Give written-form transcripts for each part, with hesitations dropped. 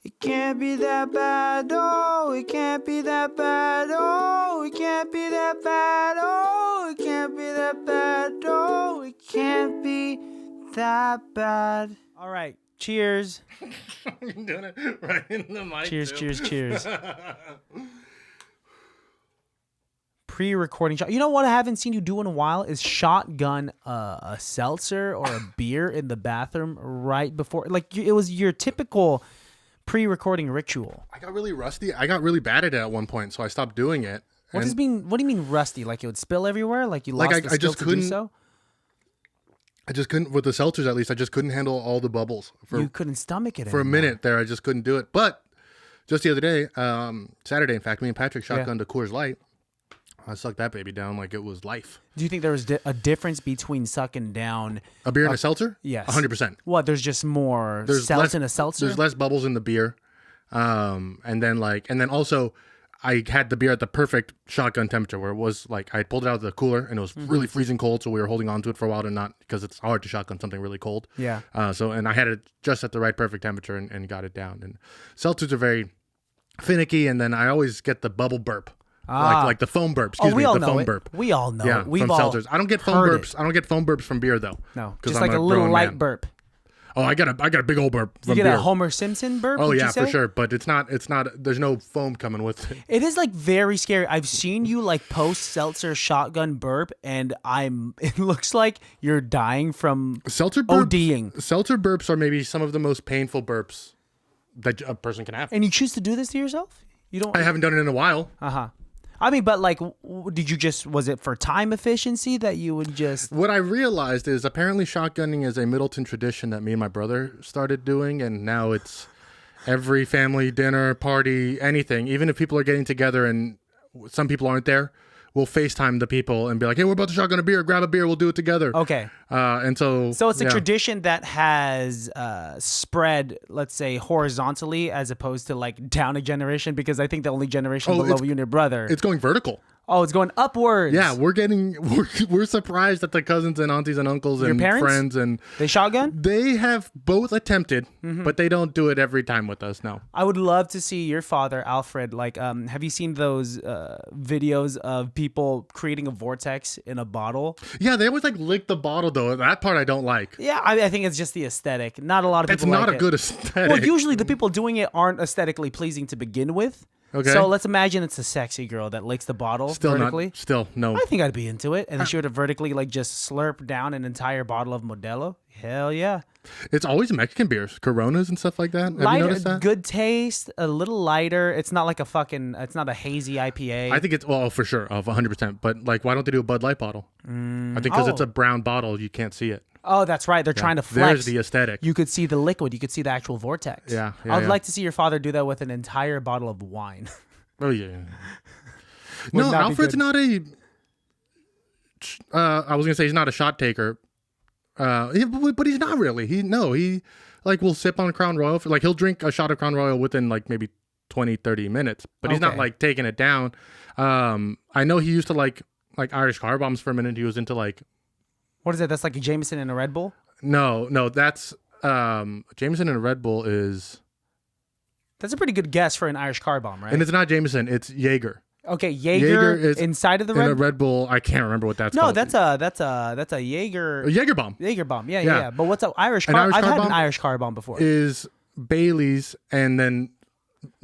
It can't be that bad, oh, it can't be that bad, oh, it can't be that bad, oh, it can't be that bad, oh, it can't be that bad. All right, cheers. You're doing it right in the mic. Cheers, too. cheers. Pre-recording shot. You know what I haven't seen you do in a while is shotgun a seltzer or a beer in the bathroom right before. Like, it was your typical pre-recording ritual. I got really rusty. I got really bad at it at one point, so I stopped doing it. What do you mean rusty? Like it would spill everywhere? Like you lost the skill to do so? I just couldn't, with the seltzers at least, I just couldn't handle all the bubbles. You couldn't stomach it for anymore. a minute there. I just couldn't do it. But just the other day, Saturday, in fact, me and Patrick shotgunned a Coors Light. I sucked that baby down like it was life. Do you think there was a difference between sucking down a beer and a seltzer? Yes. 100%. What? There's just more seltz in a seltzer? There's less bubbles in the beer. And then also I had the beer at the perfect shotgun temperature where it was like I pulled it out of the cooler and it was really freezing cold. So we were holding on to it for a while to not, because it's hard to shotgun something really cold. Yeah. And I had it just at the right perfect temperature and got it down. And seltzers are very finicky. And then I always get the bubble burp. Like the foam burp. Excuse me, the foam burp. We all know yeah, it. We've from all seltzers. I don't get foam burps. I don't get foam burps from beer though. No, just like a little light burp. Oh, I got a big old burp from beer. You get beer. a Homer Simpson burp? Oh yeah, for sure. But it's not. There's no foam coming with it. It is like very scary. I've seen you like post seltzer shotgun burp, and it looks like you're dying from seltzer burps, ODing. Seltzer burps are maybe some of the most painful burps that a person can have. And you choose to do this to yourself? You don't. I haven't done it in a while. I mean, but like, was it for time efficiency that you would just... What I realized is apparently shotgunning is a Middleton tradition that me and my brother started doing, and now it's every family dinner, party, anything. Even if people are getting together and some people aren't there, we'll FaceTime the people and be like, hey, we're about to shotgun a beer, grab a beer, we'll do it together. Okay. So it's a tradition that has spread, let's say, horizontally as opposed to like down a generation, because I think the only generation below you and your brother. It's going vertical. Oh, it's going upwards. Yeah, we're surprised that the cousins and aunties and uncles and friends and they shotgun. They have both attempted, but they don't do it every time with us. No. I would love to see your father, Alfred. Like, have you seen those videos of people creating a vortex in a bottle? Yeah, they always like lick the bottle though. That part I don't like. Yeah, I think it's just the aesthetic. Not a lot of people. It's not like a good aesthetic. Well, usually the people doing it aren't aesthetically pleasing to begin with. Okay. So let's imagine it's a sexy girl that licks the bottle vertically. No. I think I'd be into it. And then she would vertically like just slurp down an entire bottle of Modelo. Hell yeah. It's always Mexican beers, Coronas and stuff like that. Have you noticed that? Good taste, a little lighter. It's not like it's not a hazy IPA. I think it's, for sure, 100%. But like, why don't they do a Bud Light bottle? I think because it's a brown bottle, you can't see it. Oh, that's right. They're trying to flex. There's the aesthetic. You could see the liquid. You could see the actual vortex. Yeah. I'd like to see your father do that with an entire bottle of wine. Oh, yeah. No, Alfred's not a... I was going to say he's not a shot taker. But he's not really. He like will sip on Crown Royal. He'll drink a shot of Crown Royal within like maybe 20, 30 minutes. But he's not like taking it down. I know he used to like Irish car bombs for a minute. He was into like... What is it? That's like a Jameson and a Red Bull? No, that's... Jameson and a Red Bull is... That's a pretty good guess for an Irish car bomb, right? And it's not Jameson, it's Jaeger. Okay, Jaeger is inside of the Red Bull. And a Red Bull, I can't remember what that's called. No, that's a Jaeger. A Jaeger bomb. Jaeger bomb. Yeah. But what's an Irish car? I've had an Irish car bomb before. Is Bailey's and then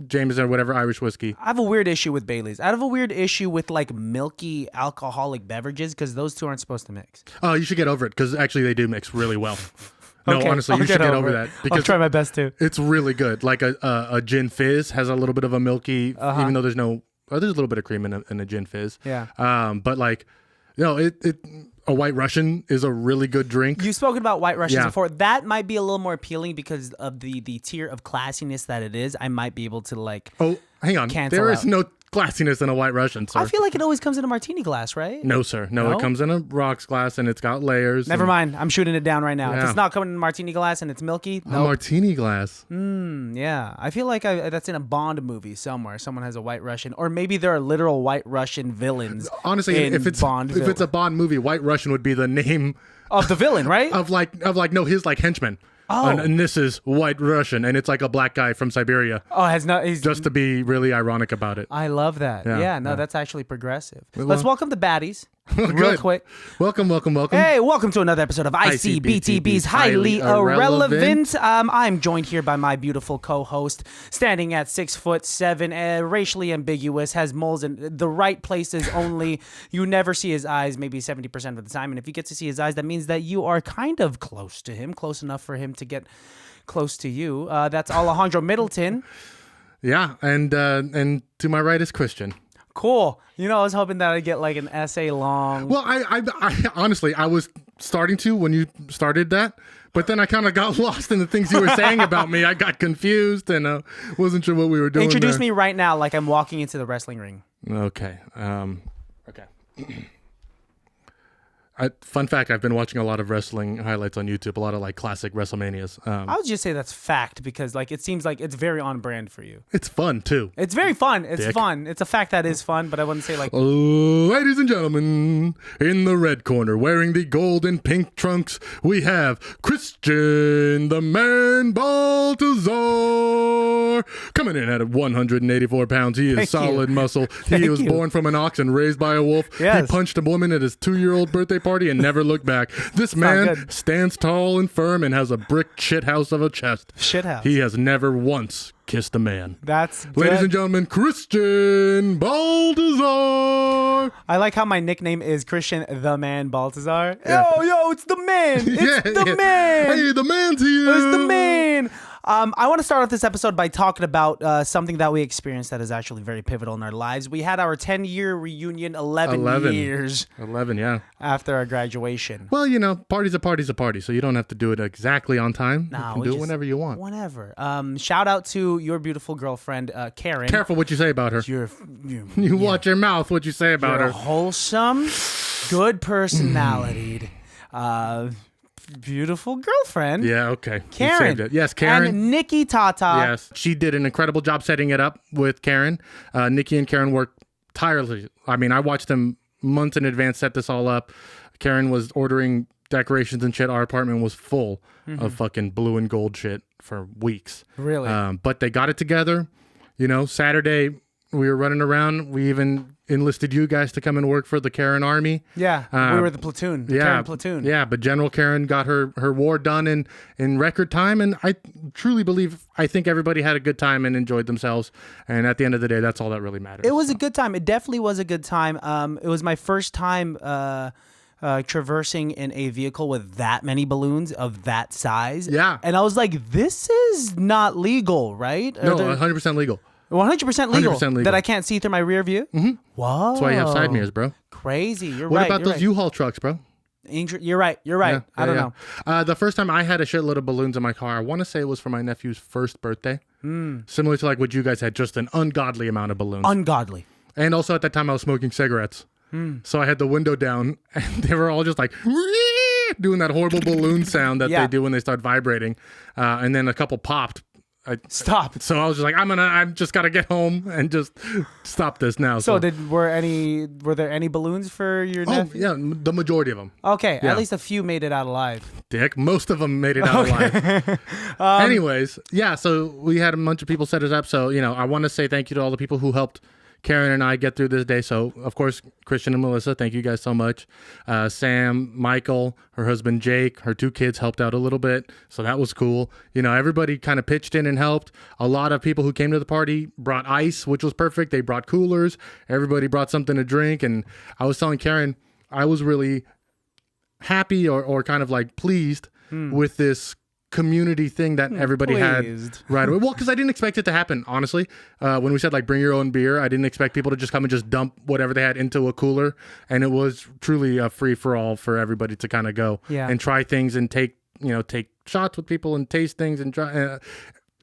Jameson or whatever Irish whiskey. I have a weird issue with Bailey's. I have a weird issue with like milky alcoholic beverages because those two aren't supposed to mix. Oh, you should get over it because actually they do mix really well. No, okay, honestly, you should get over that. Because I'll try my best to. It's really good. Like a gin fizz has a little bit of a milky, even though there's a little bit of cream in a gin fizz. Yeah. But like, a White Russian is a really good drink. You've spoken about White Russians before. That might be a little more appealing because of the tier of classiness that it is. I might be able to like. Oh, hang on. There is no classiness in a White Russian, sir. I feel like it always comes in a martini glass, right? No, sir. No, it comes in a rocks glass and it's got layers. Never mind. I'm shooting it down right now. If it's not coming in a martini glass and it's milky, a martini glass. Yeah. I feel like that's in a Bond movie somewhere. Someone has a White Russian, or maybe there are literal White Russian villains. Honestly, if it's a Bond movie, White Russian would be the name of the villain, right? of his like henchmen. Oh. And this is White Russian, and it's like a black guy from Siberia. Oh, he's just to be really ironic about it. I love that. Yeah, Yeah. that's actually progressive. Well, Let's welcome the baddies. Real Good. quick. Welcome. Hey, welcome to another episode of ICBTB's Highly Irrelevant. I'm joined here by my beautiful co-host, standing at 6'7", racially ambiguous, has moles in the right places only. You never see his eyes, maybe 70% of the time. And if you get to see his eyes, that means that you are kind of close to him, close enough for him to get close to you. That's Alejandro Middleton. Yeah, and to my right is Christian. Cool. I was hoping that I'd get like an essay long. Well, I honestly, I was starting to when you started that, but then I kind of got lost in the things you were saying about me. I got confused and wasn't sure what we were doing. Introduce me right now like I'm walking into the wrestling ring. Okay. Okay. Fun fact, I've been watching a lot of wrestling highlights on YouTube, a lot of like classic WrestleManias. I would just say that's fact because like it seems like it's very on brand for you. It's fun too. It's very fun. It's Dick. fun. It's a fact that is fun, but I wouldn't say like... Ladies and gentlemen, in the red corner, wearing the gold and pink trunks, we have Christian the Man Baltazar. Coming in at 184 pounds. He is Thank solid you. muscle. Thank He was you. born from an ox and raised by a wolf. Yes. He punched a woman at his 2-year-old birthday party and never looked back. This not man good. stands tall and firm and has a brick shithouse of a chest. Shithouse. He has never once kissed a man. That's good. Ladies and gentlemen, Christian Baltazar. I like how my nickname is Christian the Man Baltazar. Yo, it's the man. It's the man. Hey, the man's here. It's the man. I want to start off this episode by talking about something that we experienced that is actually very pivotal in our lives. We had our 10-year reunion 11 years 11, yeah. after our graduation. Well, party's a party, so you don't have to do it exactly on time. Nah, you can we do it just- whenever you want. Whenever. Shout out to your beautiful girlfriend, Karen. Careful what you say about her. You're You watch your mouth what you say about You're her. wholesome, good personality, beautiful girlfriend. Yeah, okay. You Karen. saved it. Yes, Karen. And Nikki Tata. Yes, she did an incredible job setting it up with Karen. Nikki and Karen worked tirelessly. I mean, I watched them months in advance set this all up. Karen was ordering decorations and shit. Our apartment was full of fucking blue and gold shit for weeks. Really? But they got it together. Saturday we were running around. We even enlisted you guys to come and work for the Karen Army. Yeah, we were the platoon. The Karen platoon. Yeah, but General Karen got her war done in record time, and I truly I think everybody had a good time and enjoyed themselves. And at the end of the day, that's all that really matters. It was a good time. It definitely was a good time. It was my first time traversing in a vehicle with that many balloons of that size. Yeah. And I was like, this is not legal, right? No, 100% legal. 100% legal. 100% legal. That I can't see through my rear view? Mm-hmm. Whoa. That's why you have side mirrors, bro. Crazy. You're What right. about you're those right. U-Haul trucks, bro? You're right. Yeah, I don't know. The first time I had a shitload of balloons in my car, I want to say it was for my nephew's first birthday. Similar to like what you guys had, just an ungodly amount of balloons. Ungodly. And also at that time I was smoking cigarettes. So I had the window down and they were all just like doing that horrible balloon sound that they do when they start vibrating. And then a couple popped. Stop. So I was just like, I'm just gotta get home and just stop this now. So were there any balloons for your nephew? Yeah, the majority of them. Okay, Yeah. at least a few made it out alive. Dick. Most of them made it out alive. Anyways, yeah, so we had a bunch of people set us up. So, I want to say thank you to all the people who helped Karen and I get through this day. So, of course, Christian and Melissa, thank you guys so much. Sam, Michael, her husband Jake, her 2 kids helped out a little bit. So that was cool. Everybody kind of pitched in and helped. A lot of people who came to the party brought ice, which was perfect. They brought coolers. Everybody brought something to drink. And I was telling Karen, I was really happy or kind of like pleased with this community thing that everybody Pleased. had right away. Well, because I didn't expect it to happen, honestly. When we said like bring your own beer, I didn't expect people to just come and just dump whatever they had into a cooler. And it was truly a free for all for everybody to kind of go and try things and take shots with people and taste things and try.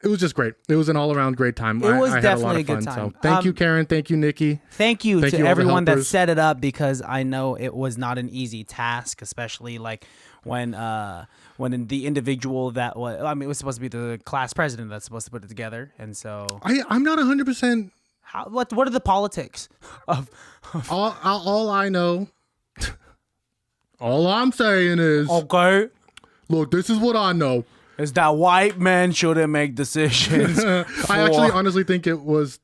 It was just great. It was an all around great time. It was I definitely had a lot a good of fun. time. So thank you, Karen. Thank you, Nikki. Thank you Thank to you, all the everyone that helpers. set it up because I know it was not an easy task, especially like when the individual that was, it was supposed to be the class president that's supposed to put it together, and so I'm not 100%. what are the politics of All I know, all I'm saying is, okay, look, this is what I know. is that white men shouldn't make decisions. I actually honestly think it was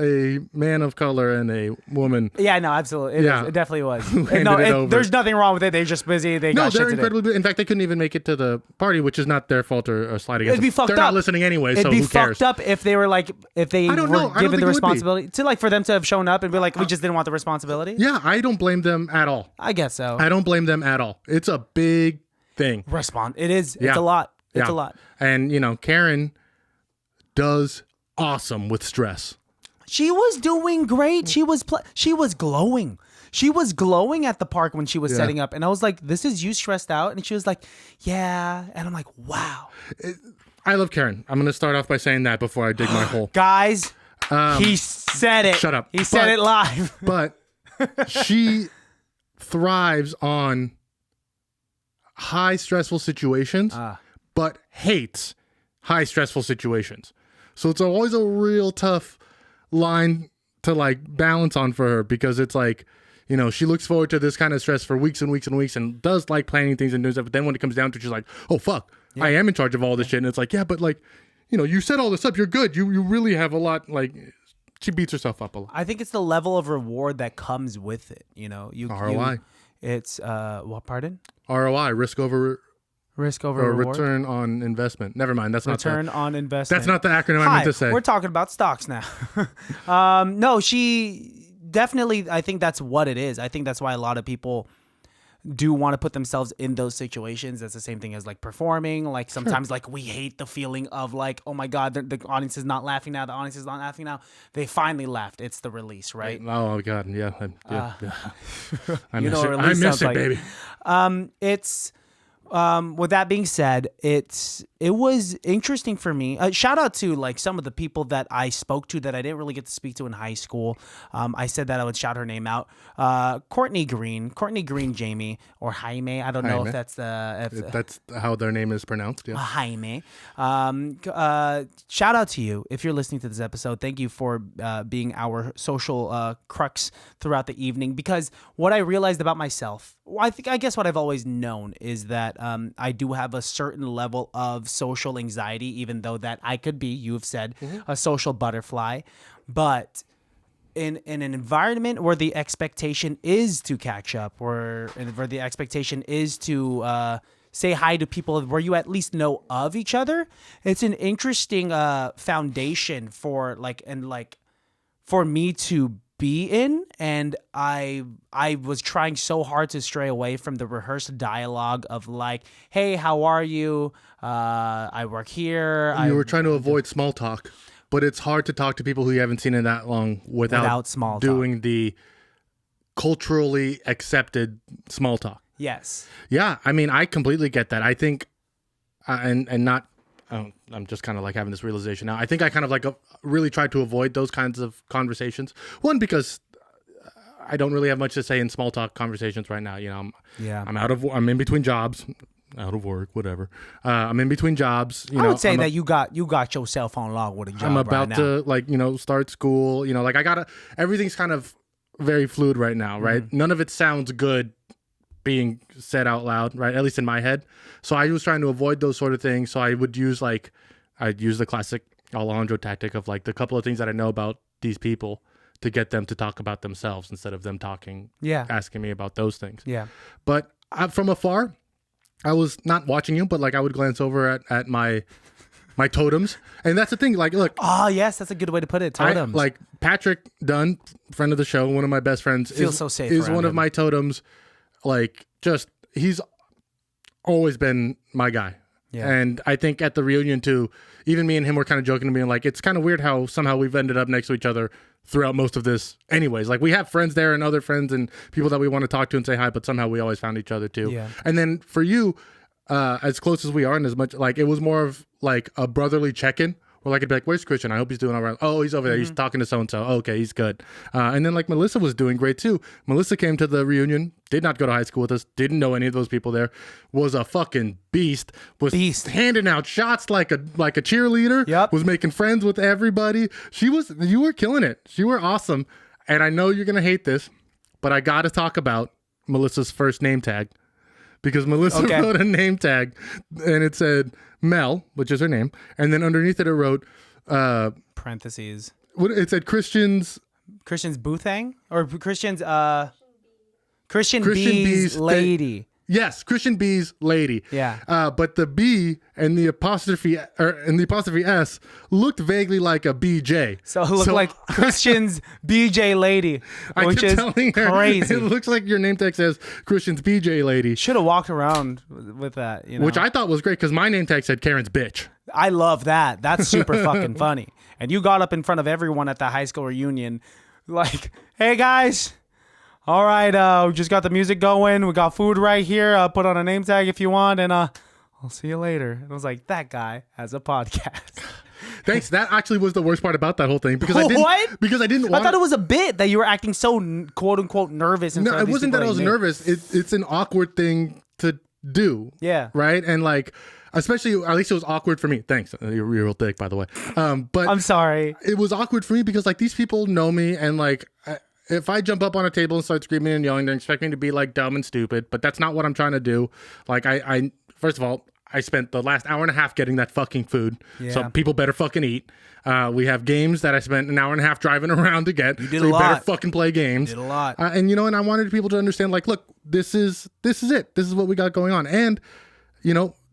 a man of color and a woman. Yeah, no, absolutely. It is. It definitely was. Over. There's nothing wrong with it. They're just busy. They're incredibly. In fact, they couldn't even make it to the party, which is not their fault or slight against. It'd be fucked They're up. not listening anyway, It'd so be who cares? fucked up if they were like, if they were given the responsibility to like for them to have shown up and be like, we just didn't want the responsibility. Yeah, I don't blame them at all. I guess so. I don't blame them at all. It's a big thing. It is. It's a lot. It's a lot. And Karen does awesome with stress. She was doing great. She was glowing. She was glowing at the park when she was setting up. And I was like, this is you stressed out. And she was like, yeah. And I'm like, wow. I love Karen. I'm going to start off by saying that before I dig my hole. Guys, he said it. Shut up. He said it live. But she thrives on high stressful situations, but hates high stressful situations. So it's always a real tough line to like balance on for her, because it's like, she looks forward to this kind of stress for weeks and weeks and weeks and does like planning things and doing stuff. But then when it comes down to it, she's like, oh, fuck, I am in charge of all this shit. And it's like, yeah, but like, you set all this up. You're good. You really have a lot. Like, she beats herself up a lot. I think it's the level of reward that comes with it. ROI. It's what? Pardon? ROI, risk over reward? Return on investment. Never mind. That's return on investment. That's not the acronym I meant to say. We're talking about stocks now. No, she definitely. I think that's what it is. I think that's why a lot of people do want to put themselves in those situations. That's the same thing as like performing. Like sometimes like we hate the feeling of like, oh my God, the audience is not laughing now. The audience is not laughing now. They finally laughed. It's the release, right? Oh God, yeah. I miss it, baby. It's. With that being said, it was interesting for me. Shout out to like some of the people that I spoke to that I didn't really get to speak to in high school. I said that I would shout her name out. Courtney Green, Jamie, or Jaime. I don't know if that's that's how their name is pronounced. Yeah. Jaime. Shout out to you if you're listening to this episode. Thank you for being our social crux throughout the evening. Because what I realized about myself, I guess what I've always known is that I do have a certain level of social anxiety, even though that I could be, you have said, a social butterfly. But in an environment where the expectation is to catch up, or where the expectation is to say hi to people where you at least know of each other, it's an interesting foundation for for me to be in. And I was trying so hard to stray away from the rehearsed dialogue of like, hey, how are you? I work here. You were trying to avoid small talk, but it's hard to talk to people who you haven't seen in that long without small doing the culturally accepted small talk. Yes. Yeah. I mean, I completely get that. I think, I'm just kind of like having this realization now. I think I kind of like really tried to avoid those kinds of conversations. One, because I don't really have much to say in small talk conversations right now. I'm in between jobs, out of work, whatever. I'm in between jobs. I would say that you got your cell phone logged with a job. I'm about to start school. Everything's kind of very fluid right now, right? Mm-hmm. None of it sounds good being said out loud, right? At least in my head. So I was trying to avoid those sort of things. So I would use I'd use the classic Alejandro tactic of like the couple of things that I know about these people to get them to talk about themselves instead of them asking me about those things. Yeah. But from afar, I was not watching you, but like I would glance over at my totems. And that's the thing. Like, look. Oh, yes. That's a good way to put it. Totems. Like Patrick Dunn, friend of the show, one of my best friends. Feels so safe. Is one of my totems. Like, he's always been my guy. Yeah. And I think at the reunion too, even me and him were kind of joking and being like, it's kind of weird how somehow we've ended up next to each other throughout most of this anyways. Like we have friends there and other friends and people that we want to talk to and say hi, but somehow we always found each other too. Yeah. And then for you, as close as we are and as much, like it was more of like a brotherly check-in. Or like, I'd be like, where's Christian? I hope he's doing all right. Oh, he's over there. He's talking to so-and-so. Okay, he's good. And then like Melissa was doing great too. Melissa came to the reunion, did not go to high school with us, didn't know any of those people there, was a fucking beast, was handing out shots like a cheerleader, was making friends with everybody. You were killing it. You were awesome. And I know you're going to hate this, but I got to talk about Melissa's first name tag. because Melissa wrote a name tag and it said Mel, which is her name. And then underneath it wrote, parentheses. What it said Christian's Boothang or Christian B's lady. Yes, Christian B's lady. Yeah. But the B and the apostrophe S looked vaguely like a BJ. So it looked like Christian's BJ lady, which is crazy. It looks like your name tag says Christian's BJ lady. Should have walked around with that, Which I thought was great because my name tag said Karen's bitch. I love that. That's super fucking funny. And you got up in front of everyone at the high school reunion like, hey guys, all right, we just got the music going. We got food right here. Put on a name tag if you want, and I'll see you later. And I was like, that guy has a podcast. Thanks. That actually was the worst part about that whole thing because I didn't want. I thought it was a bit that you were acting so quote unquote nervous. No, it wasn't that I was nervous. It's an awkward thing to do. Yeah. Right. And like, especially at least it was awkward for me. Thanks. You're real thick, by the way. But I'm sorry. It was awkward for me because like these people know me and like. If I jump up on a table and start screaming and yelling, they're expecting me to be like dumb and stupid, but that's not what I'm trying to do. Like I first of all, I spent the last hour and a half getting that fucking food. Yeah. So people better fucking eat. We have games that I spent an hour and a half driving around to get. You did so a you lot. Better fucking play games. You did a lot. And and I wanted people to understand like, look, this is it. This is what we got going on. And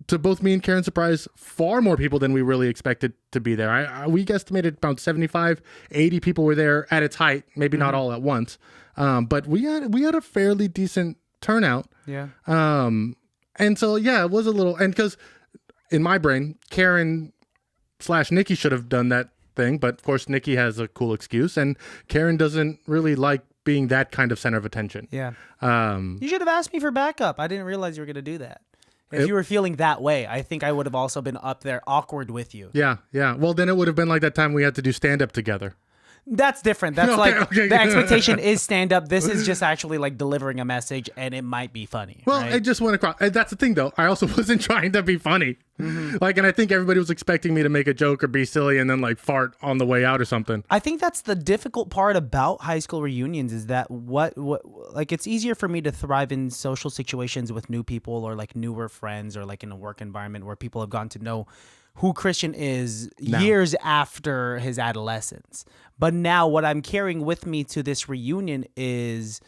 to both me and Karen's surprise, far more people than we really expected to be there. We estimated about 75, 80 people were there at its height, maybe not all at once. But we had a fairly decent turnout. Yeah. And so, yeah, it was a little, and because in my brain, Karen/Nikki should have done that thing. But of course, Nikki has a cool excuse and Karen doesn't really like being that kind of center of attention. Yeah. You should have asked me for backup. I didn't realize you were going to do that. If you were feeling that way, I think I would have also been up there awkward with you. Yeah, yeah. Well, then it would have been like that time we had to do stand-up together. That's different. That's the expectation is stand-up. This is just actually like delivering a message, and it might be funny. Well, right? it just went across. And that's the thing, though. I also wasn't trying to be funny. Mm-hmm. Like, and I think everybody was expecting me to make a joke or be silly and then like fart on the way out or something. I think that's the difficult part about high school reunions is that what like it's easier for me to thrive in social situations with new people or like newer friends or like in a work environment where people have gotten to know who Christian is years after his adolescence. But now what I'm carrying with me to this reunion is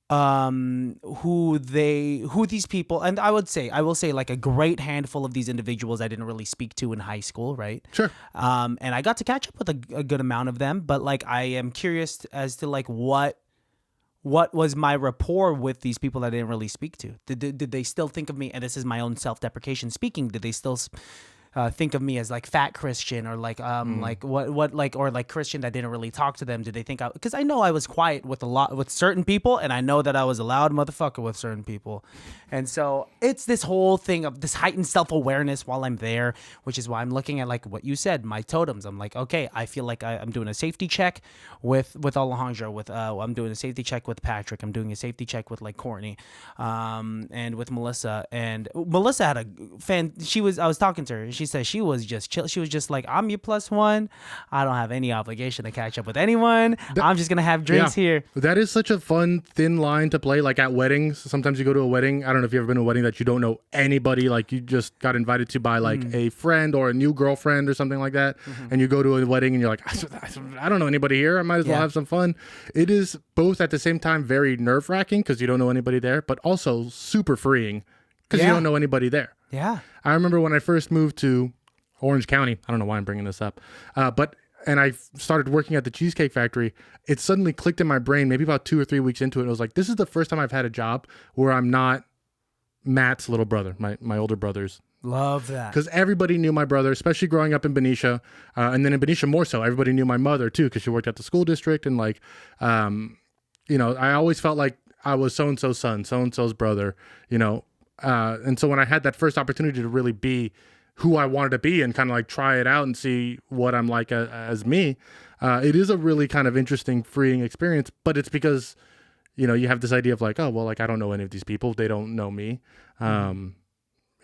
who these people, and I will say like a great handful of these individuals I didn't really speak to in high school, right? Sure. And I got to catch up with a good amount of them, but like I am curious as to like what was my rapport with these people that I didn't really speak to. Did they still think of me, and this is my own self-deprecation speaking, did they still think of me as like fat Christian or like like what like or like Christian that didn't really talk to them? Did they think because I know I was quiet with with certain people, and I know that I was a loud motherfucker with certain people, and so it's this whole thing of this heightened self-awareness while I'm there, which is why I'm looking at like what you said, my totems. I'm like, okay, I feel like I'm doing a safety check with Alejandro, with I'm doing a safety check with Patrick, I'm doing a safety check with like Courtney, and with Melissa. And Melissa had I was talking to her, and she said she was just chill. She was just like, I'm your +1. I don't have any obligation to catch up with anyone. I'm just gonna have drinks here. That is such a fun thin line to play. Like at weddings, sometimes you go to a wedding. I don't know if you've ever been to a wedding that you don't know anybody. Like you just got invited to by like a friend or a new girlfriend or something like that, and you go to a wedding and you're like, I don't know anybody here. I might as well have some fun. It is both at the same time very nerve-wracking because you don't know anybody there, but also super freeing because you don't know anybody there. Yeah. I remember when I first moved to Orange County. I don't know why I'm bringing this up. And I started working at the Cheesecake Factory. It suddenly clicked in my brain, maybe about 2 or 3 weeks into it. I was like, this is the first time I've had a job where I'm not Matt's little brother, my older brother's. Love that. Because everybody knew my brother, especially growing up in Benicia. And then in Benicia more so, everybody knew my mother too, because she worked at the school district. And like, I always felt like I was so-and-so's son, so-and-so's brother, and so when I had that first opportunity to really be who I wanted to be and kind of like try it out and see what I'm like as me, it is a really kind of interesting, freeing experience. But it's because, you have this idea of like, oh, well, like I don't know any of these people. They don't know me.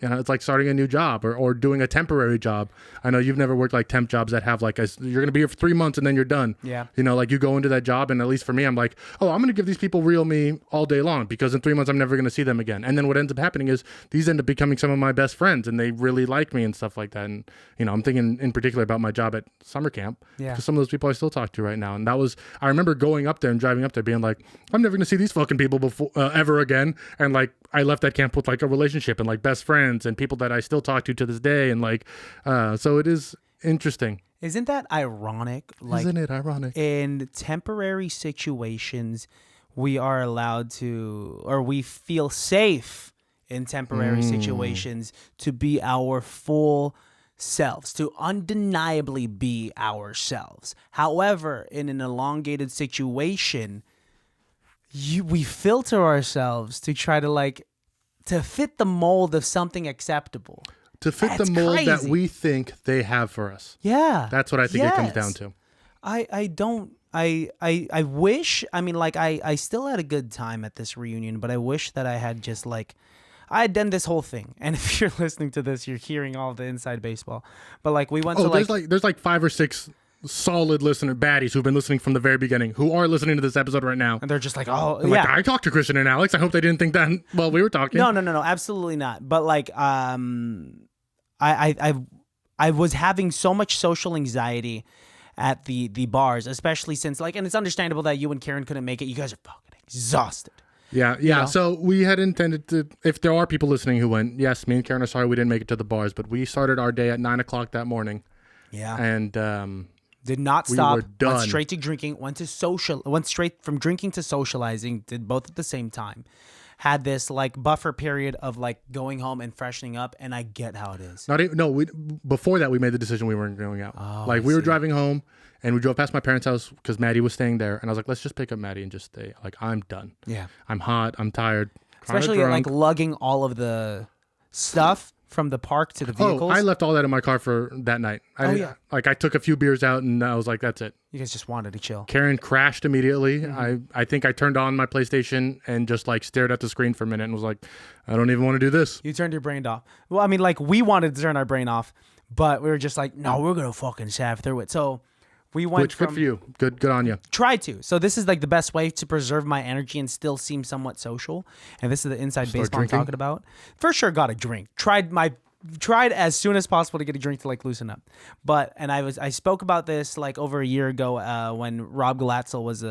You know, it's like starting a new job or doing a temporary job. I know you've never worked like temp jobs that have like you're going to be here for 3 months and then you're done. Yeah. You know, like you go into that job and at least for me, I'm like, oh, I'm going to give these people real me all day long because in 3 months I'm never going to see them again. And then what ends up happening is these end up becoming some of my best friends and they really like me and stuff like that. And, you know, I'm thinking in particular about my job at summer camp. Yeah. Because some of those people I still talk to right now. And that was, I remember going up there and driving up there being like, I'm never going to see these fucking people before ever again. And like, I left that camp with like a relationship and like best friends and people that I still talk to this day. And like, so it is interesting. Isn't that ironic? Like, Isn't it ironic? In temporary situations, we are allowed to, or we feel safe in temporary situations to be our full selves, to undeniably be ourselves. However, in an elongated situation, we filter ourselves to try to like to fit the mold of something acceptable. To fit That's the mold crazy. that we think they have for us. Yeah. That's what I think it comes down to. I wish, I mean, like I still had a good time at this reunion, but I wish that I had just like, I had done this whole thing. And if you're listening to this, you're hearing all the inside baseball. But like we went to there's like 5 or 6 solid listener baddies who've been listening from the very beginning who are listening to this episode right now. and they're just like, oh, I'm yeah. like, I talked to Christian and Alex. I hope they didn't think that while we were talking. No, absolutely not. But like, I was having so much social anxiety at the bars, especially since like, and it's understandable that you and Karen couldn't make it. You guys are fucking exhausted. Yeah. You know? So we had intended to, if there are people listening who went, yes, me and Karen are sorry we didn't make it to the bars, but we started our day at 9:00 that morning. Yeah. And did not we stop. were done. Went straight to drinking. Went straight from drinking to socializing. Did both at the same time. Had this like buffer period of like going home and freshening up, and I get how it is. Before that we made the decision we weren't going out. Oh, like we were driving home and we drove past my parents' house because Maddie was staying there, and I was like, let's just pick up Maddie and just stay. Like I'm done. Yeah. I'm hot. I'm tired. Especially like lugging all of the stuff from the park to the vehicles. Oh, I left all that in my car for that night. Like I took a few beers out and I was like, that's it. You guys just wanted to chill. Karen crashed immediately. I think I turned on my PlayStation and just like stared at the screen for a minute and was like, I don't even want to do this. You turned your brain off. Well, I mean, like we wanted to turn our brain off, but we were just like, no, we're going to fucking shaft through it. So we went good for you. Good on you. Tried to. So this is like the best way to preserve my energy and still seem somewhat social. And this is the inside baseball I'm talking about. For sure got a drink. Tried as soon as possible to get a drink to like loosen up. And I spoke about this like over a year ago when Rob Glatzel was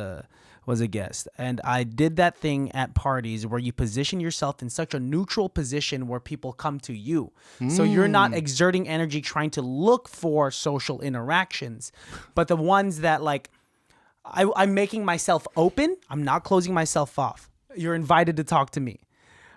a guest. And I did that thing at parties where you position yourself in such a neutral position where people come to you. So you're not exerting energy trying to look for social interactions, but the ones that like I'm making myself open. I'm not closing myself off. You're invited to talk to me.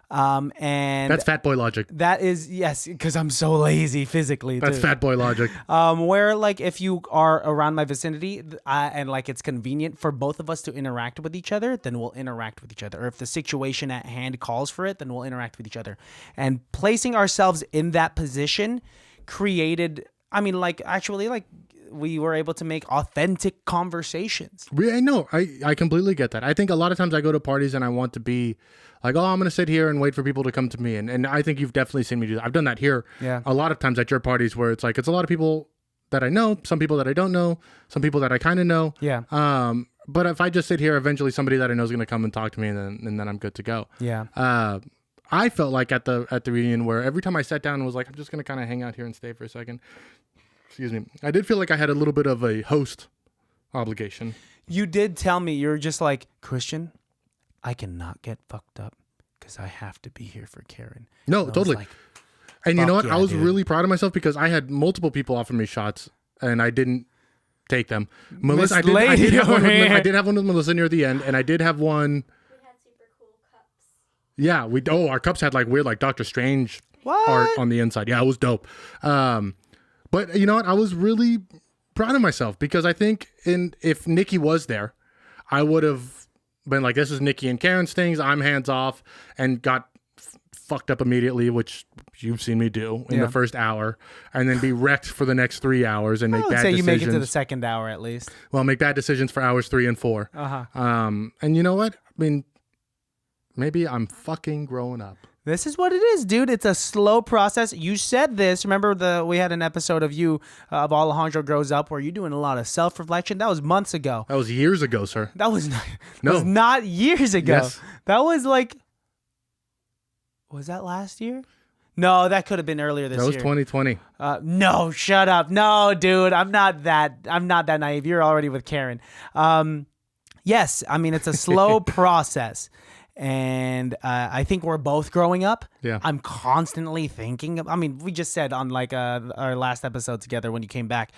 And that's fat boy logic. That is, yes, because I'm so lazy physically. That's fat boy logic. Where like if you are around my vicinity and like it's convenient for both of us to interact with each other, then we'll interact with each other. Or if the situation at hand calls for it, then we'll interact with each other. And placing ourselves in that position created, I mean, like actually like we were able to make authentic conversations. I know. I completely get that. I think a lot of times I go to parties and I want to be like, oh, I'm going to sit here and wait for people to come to me. And I think you've definitely seen me do that. I've done that here a lot of times at your parties where it's like, it's a lot of people that I know, some people that I don't know, some people that I kind of know. Yeah. But if I just sit here, eventually somebody that I know is going to come and talk to me and then I'm good to go. Yeah. I felt like at the reunion where every time I sat down and was like, I'm just going to kind of hang out here and stay for a second. Excuse me. I did feel like I had a little bit of a host obligation. You did tell me, you're just like, Christian, I cannot get fucked up because I have to be here for Karen. No, and totally. Like, and you know what? yeah, I was dude. really proud of myself because I had multiple people offer me shots and I didn't take them. Melissa, I did have one with Melissa near the end, and I did have one. We had super cool cups. Yeah, our cups had like weird like Doctor Strange What? art on the inside. Yeah, it was dope. But you know what? I was really proud of myself because I think if Nikki was there, I would have been like, this is Nikki and Karen's things. I'm hands off and got fucked up immediately, which you've seen me do in the first hour, and then be wrecked for the next 3 hours and make bad decisions. You make it to the second hour at least. Well, make bad decisions for hours 3 and 4. Uh-huh. And you know what? I mean, maybe I'm fucking growing up. This is what it is, dude. It's a slow process. You said this. Remember we had an episode of you of Alejandro Grows Up where you're doing a lot of self-reflection. That was months ago. That was years ago, sir. That was not, No. was not years ago. Yes. That was like, was that last year? No, that could have been earlier this year. That was 2020. No, shut up. No, dude, I'm not that naive. You're already with Karen. Yes, I mean, it's a slow process. And I think we're both growing up. Yeah. I'm constantly thinking I mean, we just said on like our last episode together when you came back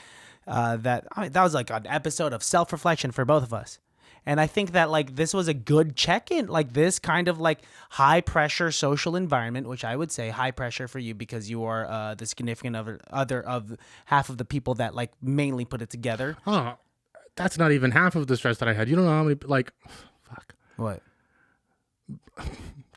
that was like an episode of self-reflection for both of us. And I think that like this was a good check-in, like this kind of like high pressure social environment, which I would say high pressure for you because you are the significant other of half of the people that like mainly put it together. Oh, that's not even half of the stress that I had. You don't know how many, like, fuck. What?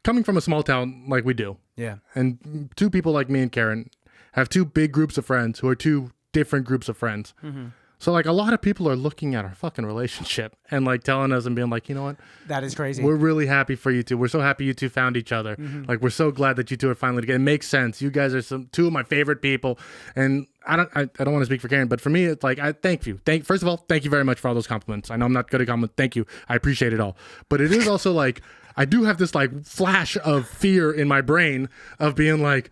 Coming from a small town like we do. Yeah. And two people like me and Karen have two big groups of friends who are two different groups of friends. Mm-hmm. So like a lot of people are looking at our fucking relationship and like telling us and being like, you know what? That is crazy. We're really happy for you two. We're so happy you two found each other. Mm-hmm. Like we're so glad that you two are finally together. It makes sense. You guys are two of my favorite people. And I don't want to speak for Karen, but for me, it's like, thank you. First of all, thank you very much for all those compliments. I know I'm not good at compliments. Thank you. I appreciate it all. But it is also like, I do have this like flash of fear in my brain of being like,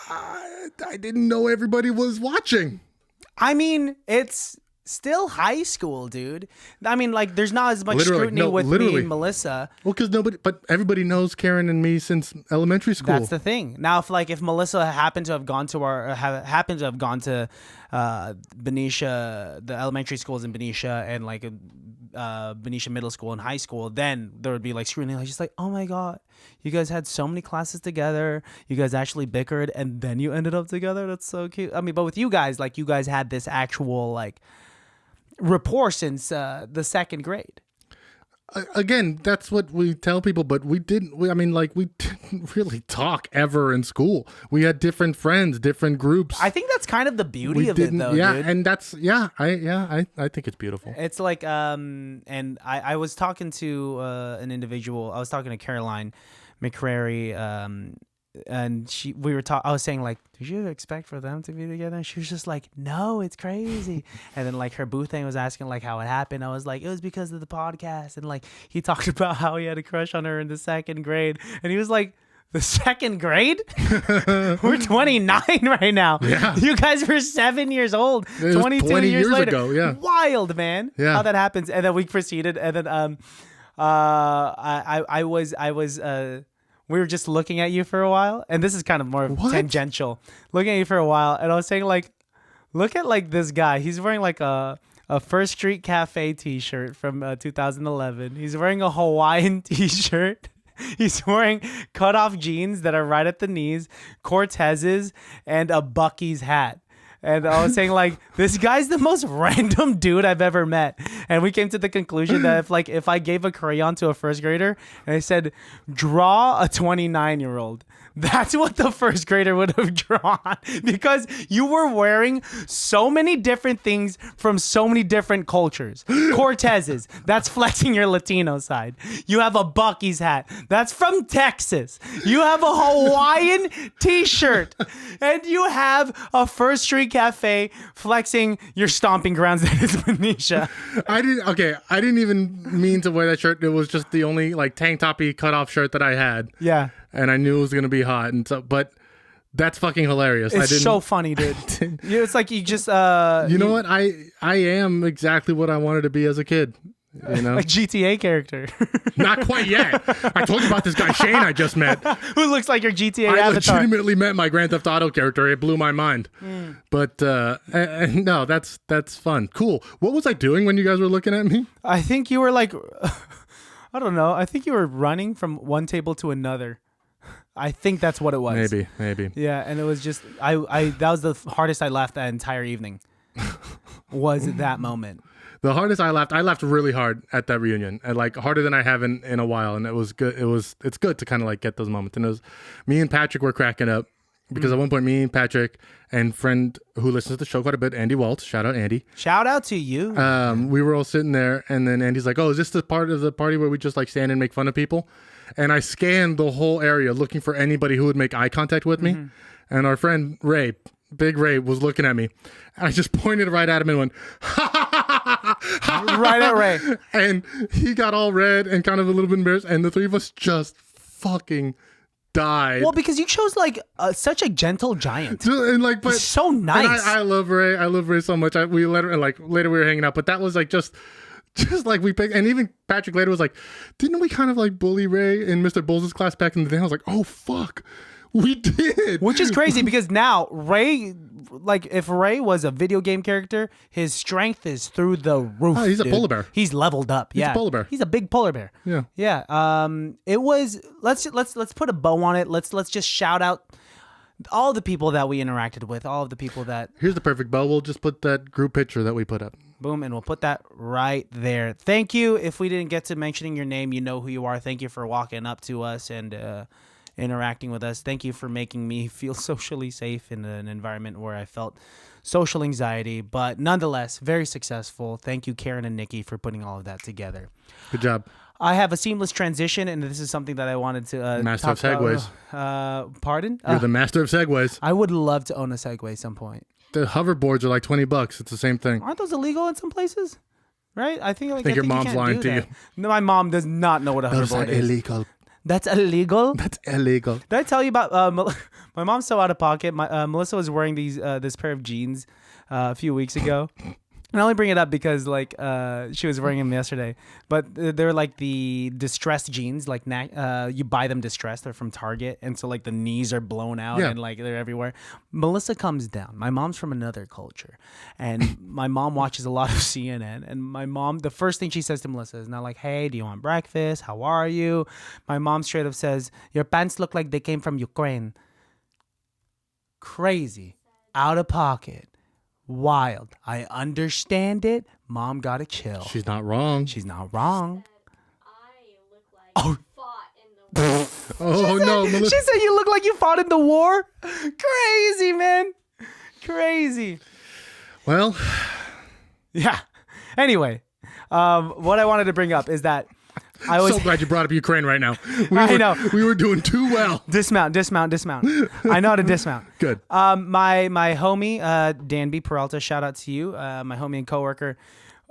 I didn't know everybody was watching. I mean, it's still high school, dude. I mean, like, there's not as much scrutiny with me and Melissa. Well, because everybody knows Karen and me since elementary school. That's the thing. Now, if Melissa happened to have gone to Benicia, the elementary schools in Benicia, and like Benicia Middle School and high school, then there would be like scrutiny. Like, just like, oh my god, you guys had so many classes together. You guys actually bickered, and then you ended up together. That's so cute. I mean, but with you guys, like, you guys had this actual like rapport since the second grade. Again, that's what we tell people, but we didn't really talk ever in school. We had different friends, different groups. I think that's kind of the beauty of it, though. Yeah, dude. and I think it's beautiful. It's like and I was talking to an individual. I was talking to Caroline McCrary, and I was saying like, did you expect for them to be together? And she was just like, no, it's crazy. And then like her boo thing was asking like how it happened. I was like, it was because of the podcast. And like he talked about how he had a crush on her in the second grade, and he was like, the second grade? We're 29 right now. Yeah. You guys were 7 years old. 22 years later. Ago, yeah. Wild, man. Yeah. How that happens. And then we proceeded, and then I was we were just looking at you for a while, and this is kind of more tangential. Looking at you for a while, and I was saying like, look at like this guy. He's wearing like a First Street Cafe t-shirt from 2011. He's wearing a Hawaiian t-shirt. He's wearing cutoff jeans that are right at the knees, Cortezes, and a Buc-ee's hat. And I was saying, like, this guy's the most random dude I've ever met. And we came to the conclusion that if I gave a crayon to a first grader and I said, draw a 29-year-old, that's what the first grader would have drawn, because you were wearing so many different things from so many different cultures. Cortezes, that's flexing your Latino side. You have a Buc-ee's hat, that's from Texas. You have a Hawaiian t-shirt, and you have a First Street Cafe flexing your stomping grounds that is Benicia. I didn't even mean to wear that shirt. It was just the only like tank toppy cutoff shirt that I had. Yeah. And I knew it was gonna be hot, and so, but that's fucking hilarious. It's so funny, dude. It's like you just you know what? I am exactly what I wanted to be as a kid. You know, a GTA character. Not quite yet. I told you about this guy Shane I just met, who looks like your GTA I avatar. legitimately met my Grand Theft Auto character. It blew my mind. But no, that's fun. Cool. What was I doing when you guys were looking at me? I think you were like, I don't know. I think you were running from one table to another. I think that's what it was. Maybe. Yeah, and it was just that was the hardest I laughed that entire evening. Was that moment. The hardest I laughed really hard at that reunion, and like harder than I have in a while, and it was good. It's good to kind of like get those moments. And it was me and Patrick were cracking up because at one point me and Patrick and friend who listens to the show quite a bit, Andy Waltz, shout out Andy. Shout out to you. We were all sitting there, and then Andy's like, "Oh, is this the part of the party where we just like stand and make fun of people?" and I scanned the whole area looking for anybody who would make eye contact with me. And our friend Ray, Big Ray, was looking at me. And I just pointed right at him and went, Right at Ray. And he got all red and kind of a little bit embarrassed. And the three of us just fucking died. Well, because you chose like such a gentle giant. And like, but He's so nice. and I love Ray. I love Ray so much. We let her, like, later we were hanging out, but that was like just like we picked. And even Patrick later was like, didn't we kind of like bully Ray in Mr. Bowles' class back in the day? I was like, oh fuck, we did. Which is crazy because now Ray, like if Ray was a video game character, his strength is through the roof. Oh, he's a dude. polar bear. He's leveled up. He's a polar bear. He's a big polar bear. Yeah. Yeah. It was. Let's put a bow on it. Let's just shout out all the people that we interacted with. All of the people that. Here's the perfect bow. We'll just put that group picture that we put up. Boom, and we'll put that right there. Thank you. If we didn't get to mentioning your name, you know who you are. Thank you for walking up to us and interacting with us. Thank you for making me feel socially safe in an environment where I felt social anxiety, but nonetheless, very successful. Thank you, Karen and Nikki, for putting all of that together. Good job. I have a seamless transition, and this is something that I wanted to Master of talk segues. about. Pardon? You're the master of segues. I would love to own a Segway at some point. The hoverboards are like $20. It's the same thing. Aren't those illegal in some places? Right? I think your mom's you can't lying do to you. that. No, my mom does not know what a Those are hoverboard is. illegal. That's illegal? That's illegal. Did I tell you about my mom's so out of pocket? Melissa was wearing this pair of jeans a few weeks ago. And I only bring it up because like she was wearing them yesterday. But they're like the distressed jeans, like you buy them distressed. They're from Target, and so like the knees are blown out and like they're everywhere. Melissa comes down. My mom's from another culture, and my mom watches a lot of CNN. And my mom, the first thing she says to Melissa is not like, "Hey, do you want breakfast? How are you?" My mom straight up says, "Your pants look like they came from Ukraine." Crazy, out of pocket. Wild. I understand it. Mom gotta chill. She's not wrong. She's not wrong. I look like you fought in the war. Oh no, Melissa. She said you look like you fought in the war. Crazy, man. Crazy. Well, Yeah. Anyway, what I wanted to bring up is that I was so glad you brought up Ukraine right now. I know. We were doing too well. dismount. I know how to dismount. Good. My homie, Dan B. Peralta, shout out to you, my homie and coworker.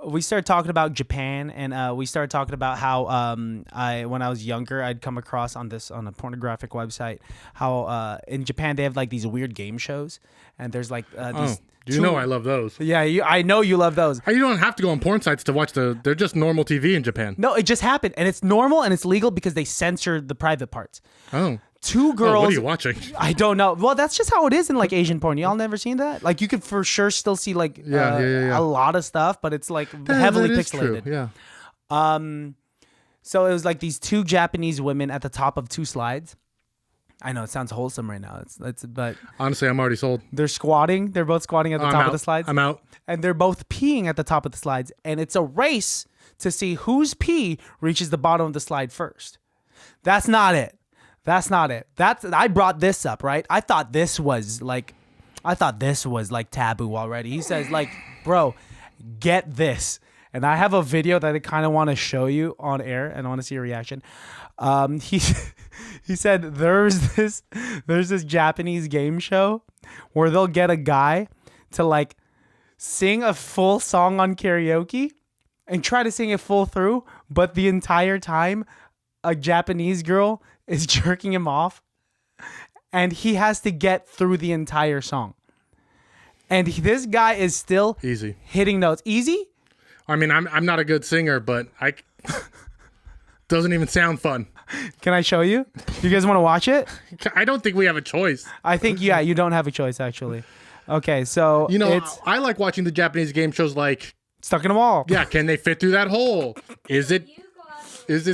We started talking about Japan, and we started talking about how when I was younger, I'd come across on a pornographic website how in Japan they have like these weird game shows, and there's like these. You know I love those. Yeah, I know you love those. You don't have to go on porn sites to watch they're just normal TV in Japan. No, it just happened, and it's normal and it's legal because they censor the private parts. Oh. Two girls. What are you watching? I don't know. Well, that's just how it is in like Asian porn. Y'all never seen that? Like you could for sure still see like a lot of stuff, but it's like heavily that is pixelated. True. Yeah. So it was like these two Japanese women at the top of two slides. I know it sounds wholesome right now. But Honestly, I'm already sold. they're squatting. They're both squatting at the top of the slides. I'm out. And they're both peeing at the top of the slides. And it's a race to see whose pee reaches the bottom of the slide first. That's not it. I brought this up, right? I thought this was like taboo already. He says like, bro, get this. And I have a video that I kind of want to show you on air, and I want to see your reaction. He said there's this Japanese game show where they'll get a guy to like sing a full song on karaoke and try to sing it full through, but the entire time a Japanese girl is jerking him off, and he has to get through the entire song. And this guy is still Easy. hitting notes. Easy? I mean, I'm not a good singer, but I doesn't even sound fun. Can I show you? You guys want to watch it? I don't think we have a choice. I think, yeah, you don't have a choice, actually. Okay, so it's I like watching the Japanese game shows like, Stuck in a Wall. yeah, can they fit through that hole? Is it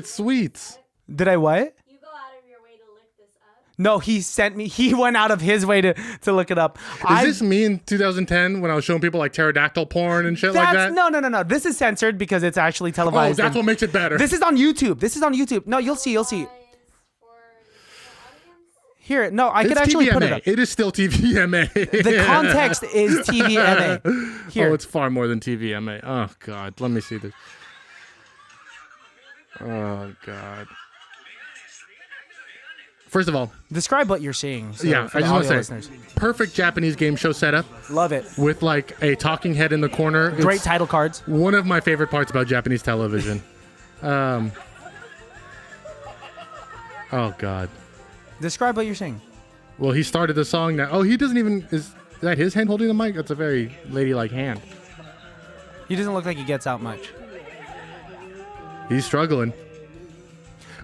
sweets? Did I what? You go out of your way to look this up. No, he went out of his way to look it up. Is this me in 2010 when I was showing people like pterodactyl porn and shit like that? No. This is censored because it's actually televised. Oh, that's what makes it better. This is on YouTube. No, you'll see. For the audience? Here, no, I could It's actually TVMA. put it up. It is still TVMA. The context is TVMA. Here. Oh, it's far more than TVMA. Oh, God. Let me see this. Oh, God. First of all, Describe what you're seeing. So yeah, for I the just want audio to say, listeners. perfect Japanese game show setup Love it. with like a talking head in the corner. Great It's title cards. one of my favorite parts about Japanese television. Oh God. Describe what you're seeing. Well, he started the song now. Oh, he doesn't even. Is that his hand holding the mic? That's a very ladylike hand. He doesn't look like he gets out much. He's struggling.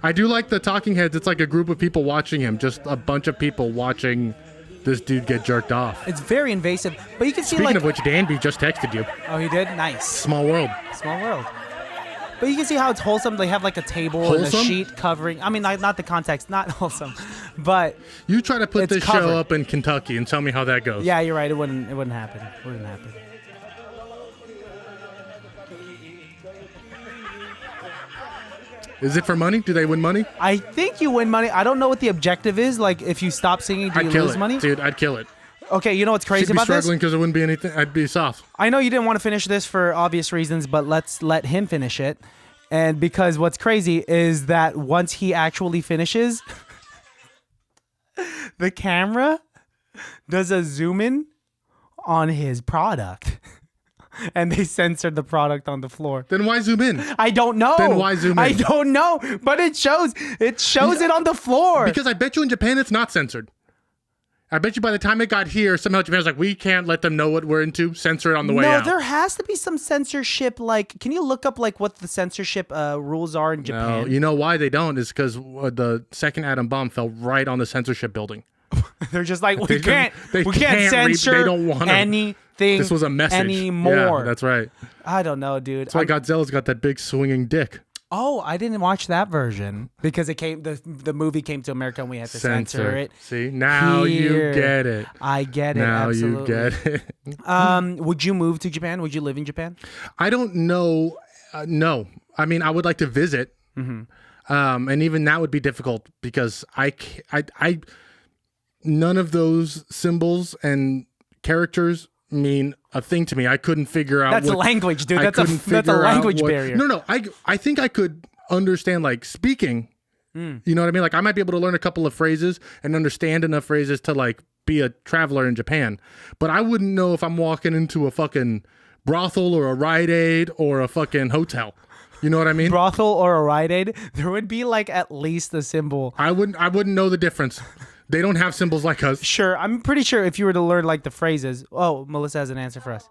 I do like the talking heads. It's like a group of people watching him. Just a bunch of people watching this dude get jerked off. It's very invasive, but you can see Speaking like. of which, Danby just texted you. Oh, he did. Nice. Small world. Small world. But you can see how it's wholesome. They have like a table and a Wholesome? sheet covering. I mean, not the context, not wholesome, but You try to put It's this covered. show up in Kentucky and tell me how that goes. yeah, you're right. It wouldn't happen. It wouldn't happen. Is it for money? Do they win money? I think you win money. I don't know what the objective is. Like, if you stop singing, do I'd you kill lose it, money? dude. I'd kill it. Okay, you know what's crazy She'd be about this? struggling because it wouldn't be anything. I'd be soft. I know you didn't want to finish this for obvious reasons, but let's let him finish it. And because what's crazy is that once he actually finishes, the camera does a zoom in on his product. And they censored the product on the floor. Then why zoom in? I don't know. Then why zoom in? I don't know, but it shows it on the floor. Because I bet you in Japan it's not censored. I bet you by the time it got here, somehow Japan's like, we can't let them know what we're into. Censor it on the way out. No, there has to be some censorship. Like, can you look up like what the censorship rules are in Japan? No, you know why they don't is because the second atom bomb fell right on the censorship building. They're just like, They we can't censor they don't want 'em. anything. This was a message. Anymore. Yeah, that's right. I don't know, dude. That's why Godzilla's got that big swinging dick. Oh, I didn't watch that version because it came. The movie came to America and we had to censor it. See, now Here. you get it. I get it. Now absolutely. you get it. Would you move to Japan? Would you live in Japan? I don't know. No, I mean, I would like to visit, and even that would be difficult because I none of those symbols and characters mean a thing to me. I couldn't figure out. That's a language, dude. That's a figure out language barrier. No. I think I could understand like speaking. You know what I mean? Like I might be able to learn a couple of phrases and understand enough phrases to like be a traveler in Japan. But I wouldn't know if I'm walking into a fucking brothel or a Rite Aid or a fucking hotel. You know what I mean? Brothel or a Rite Aid, there would be like at least a symbol. I wouldn't know the difference. They don't have symbols like us. Sure, I'm pretty sure if you were to learn like the phrases. Oh, Melissa has an answer for us.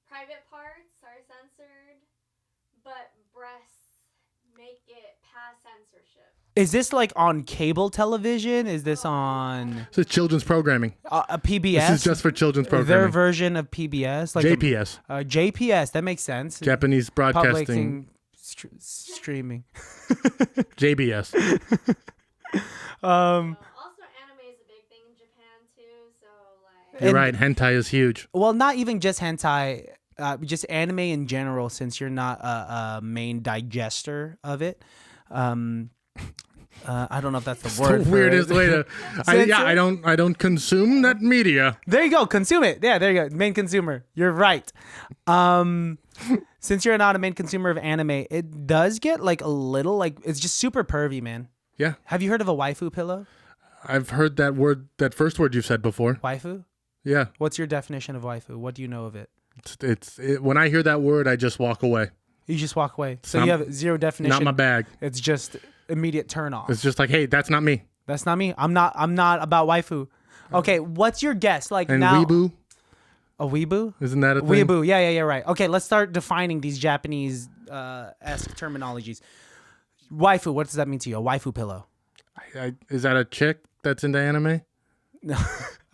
Private parts are censored, but breasts make it past censorship. Is this like on cable television? Is this on This is children's programming. a PBS? This is just for children's their programming. version of PBS, like JPS. JPS. That makes sense. Japanese Public Broadcasting. thing, streaming. JBS. Also, anime is a big thing in Japan too. So like, You're right. Hentai is huge. Well, not even just hentai, just anime in general. Since you're not a main digester of it, I don't know if that's the word. The weirdest way to. Censor? I don't consume that media. There you go. Consume it. Yeah, there you go. Main consumer. You're right. Since you're not a main consumer of anime, it does get like a little like it's just super pervy, man. Yeah, Have you heard of a waifu pillow? I've heard that word. That first word you've said before. Waifu? Yeah, What's your definition of waifu? What do you know of it? when I hear that word, I just walk away. You just walk away. So Not- you have zero definition. Not my bag. It's just immediate turn off. It's just like, hey, that's not me. That's not me. I'm not about waifu. Okay, what's your guess? Like And now weeaboo, a weeaboo? isn't that a thing? Weeaboo. Yeah, right. Okay, let's start defining these Japanese esque terminologies. Waifu, what does that mean to you? A waifu pillow. Is that a chick that's into anime?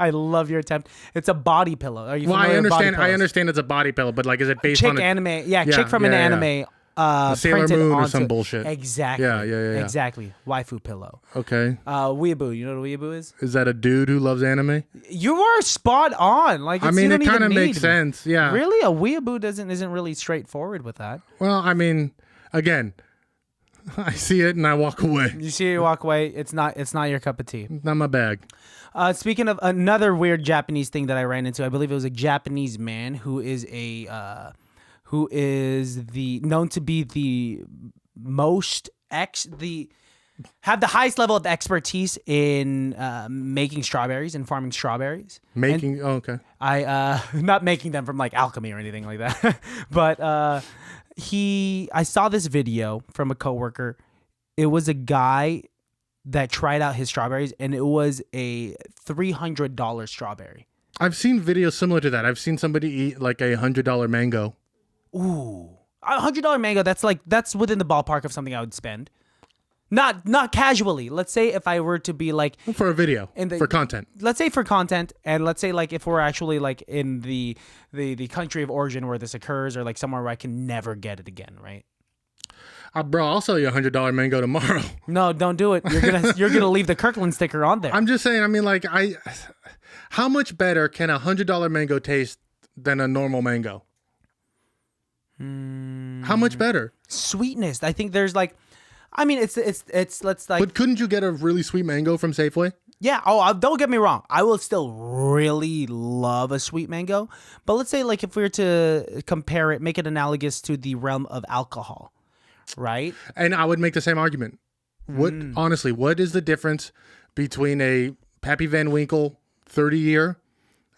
I love your attempt. It's a body pillow. Are you Well, familiar I with body understand. I pillows? understand it's a body pillow, but like, is it based Chick on a anime. Yeah, chick from an yeah. anime. Sailor printed Moon or onto some it. bullshit? Exactly. Yeah. Exactly. Waifu pillow. Okay, Weeaboo. You know what a weeaboo is? is that a dude who loves anime? You are spot on. Like, I it's, mean, you it don't even kind of need makes me. sense. Yeah. Really, a weeaboo isn't really straightforward with that. Well, I mean, again, I see it and I walk away. You see, you walk away. It's not your cup of tea. Not my bag. Speaking of another weird Japanese thing that I ran into, I believe it was a Japanese man who is known to be the most have the highest level of expertise in making strawberries and farming strawberries. Making okay. I not making them from like alchemy or anything like that, but I saw this video from a coworker. It was a guy that tried out his strawberries, and it was a $300 strawberry. I've seen videos similar to that. I've seen somebody eat like $100 mango. Ooh, $100 mango. That's within the ballpark of something I would spend. Not casually. Let's say if I were to be like for a video, for content. Let's say for content, and let's say like if we're actually like in the country of origin where this occurs, or like somewhere where I can never get it again, right? Bro, I'll sell you $100 mango tomorrow. No, don't do it. You're gonna leave the Kirkland sticker on there. I'm just saying. I mean, like how much better can $100 mango taste than a normal mango? How much better? Sweetness. I think there's like, I mean, it's let's like. But couldn't you get a really sweet mango from Safeway? Yeah. Oh, don't get me wrong. I will still really love a sweet mango. But let's say like if we were to compare it, make it analogous to the realm of alcohol, right? And I would make the same argument. Honestly, what is the difference between a Pappy Van Winkle 30-year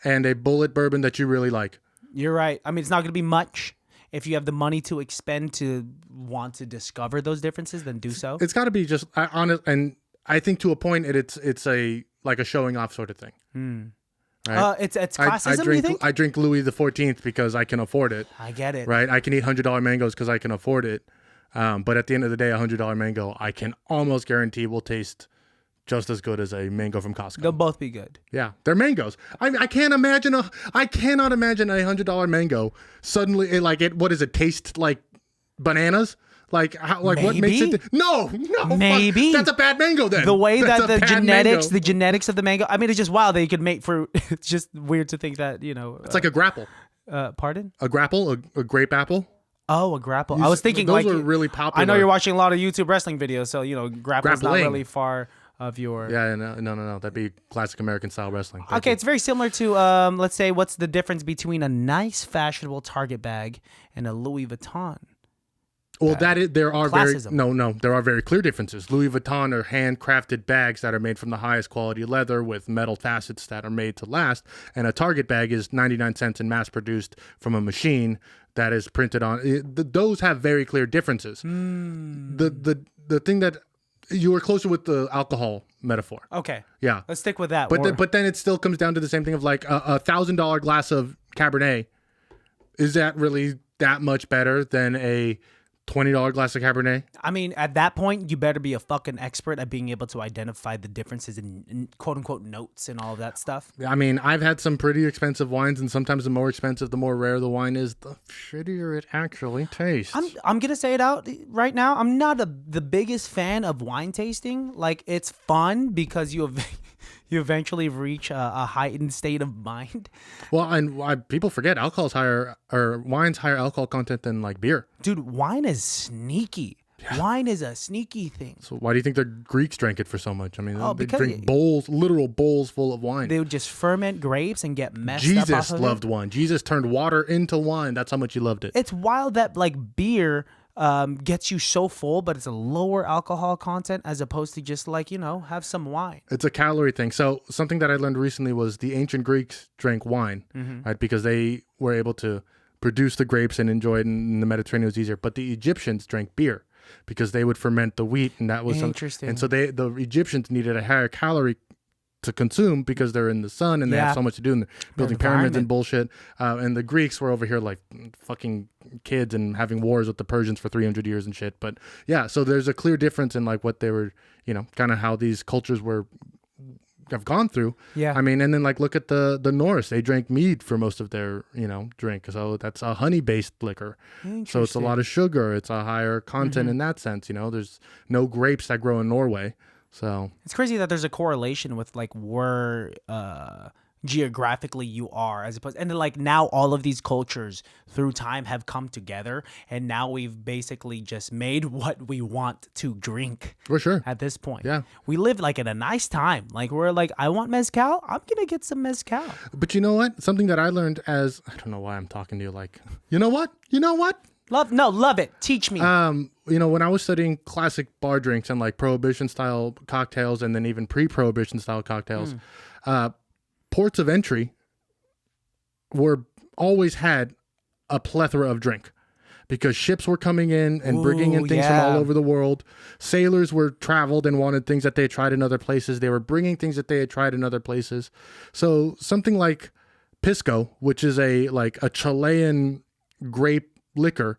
and a Bullet bourbon that you really like? You're right. I mean, it's not going to be much. If you have the money to expend to want to discover those differences, then do so. It's got to be just honest, and I think to a point, it's a like a showing off sort of thing. Right? It's classism. You think? I drink Louis the 14th because I can afford it. I get it. Right? I can eat $100 mangoes because I can afford it. But at the end of the day, $100 mango, I can almost guarantee will taste just as good as a mango from Costco. They'll both be good. Yeah, they're mangoes. I cannot imagine a $100 mango suddenly what does it taste like? Bananas? Like how? Like what makes it? No. Maybe that's a bad mango. Then the way that's that the genetics of the mango. I mean, it's just wild that you could make fruit. It's just weird to think that it's like a grapple. Pardon? A grapple, a grape apple. Oh, a grapple. I was thinking those like are really popular. I know you're watching a lot of YouTube wrestling videos, so grapple's not really far of your. Yeah, no. That'd be classic American style wrestling. Okay, it's very similar to let's say what's the difference between a nice fashionable Target bag and a Louis Vuitton? Well, there are classism. there are very clear differences. Louis Vuitton are handcrafted bags that are made from the highest quality leather with metal facets that are made to last, and a Target bag is 99 cents and mass produced from a machine that is printed on. Those have very clear differences. The thing that you were closer with the alcohol metaphor. Okay. Yeah. Let's stick with that. But then it still comes down to the same thing of like a $1,000 glass of Cabernet. Is that really that much better than a $20 glass of Cabernet? I mean, at that point, you better be a fucking expert at being able to identify the differences in quote unquote notes and all of that stuff. I mean, I've had some pretty expensive wines, and sometimes the more expensive, the more rare the wine is, the shittier it actually tastes. I'm gonna say it out right now. I'm not the biggest fan of wine tasting. Like, it's fun because you eventually reach a heightened state of mind. Well, and people forget wine's higher alcohol content than like beer. Dude, wine is sneaky. Yeah. Wine is a sneaky thing. So why do you think the Greeks drank it for so much? I mean, they drink literal bowls full of wine. They would just ferment grapes and get messed up. Jesus loved wine. Jesus turned water into wine. That's how much he loved it. It's wild that like beer gets you so full, but it's a lower alcohol content as opposed to just like, have some wine. It's a calorie thing. So something that I learned recently was the ancient Greeks drank wine, right? Because they were able to produce the grapes and enjoy it, and in the Mediterranean was easier. But the Egyptians drank beer because they would ferment the wheat, and that was interesting. And so the Egyptians needed a higher calorie to consume because they're in the sun and they have so much to do and building pyramids and bullshit. And the Greeks were over here like fucking kids and having wars with the Persians for 300 years and shit. But yeah, so there's a clear difference in like what they were, kind of how these cultures have gone through. Yeah. I mean, and then like look at the Norse. They drank mead for most of their, drink. So that's a honey-based liquor. So it's a lot of sugar. It's a higher content in that sense. There's no grapes that grow in Norway. So it's crazy that there's a correlation with like where geographically you are as opposed, and then like now all of these cultures through time have come together, and now we've basically just made what we want to drink. For sure. At this point, yeah, we live like in a nice time. Like we're like, I want mezcal, I'm gonna get some mezcal. But you know what? Something that I learned I don't know why I'm talking to you like, you know what? Love it. Teach me. You know, when I was studying classic bar drinks and like prohibition style cocktails and then even pre-prohibition style cocktails, ports of entry were always had a plethora of drink because ships were coming in and bringing in things from all over the world. Sailors were traveled and wanted things that they had tried in other places. They were bringing things that they had tried in other places. So something like pisco, which is a Chilean grape liquor,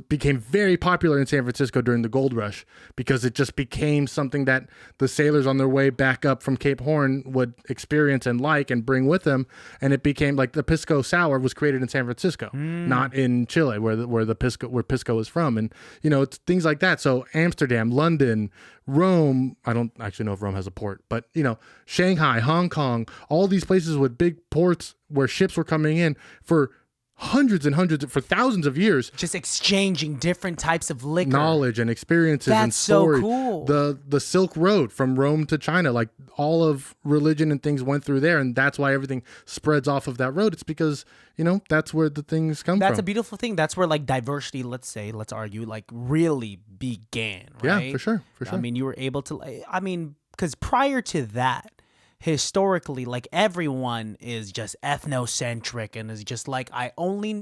became very popular in San Francisco during the gold rush because it just became something that the sailors on their way back up from Cape Horn would experience and like and bring with them, and it became like the pisco sour was created in San Francisco, not in Chile where pisco is from. And you know, it's things like that. So Amsterdam, London, Rome, I don't actually know if Rome has a port, but you know, Shanghai, Hong Kong, all these places with big ports where ships were coming in for hundreds and hundreds for thousands of years, just exchanging different types of liquor, knowledge and experiences. That's and story. so cool. The Silk Road from Rome to China, like all of religion and things went through there, and that's why everything spreads off of that road. It's because, you know, that's where the things come from. That's a beautiful thing. That's where like diversity, let's argue, like really began, right? Yeah, for sure. I mean, you were able to, because prior to that, historically, like everyone is just ethnocentric and is just like, I only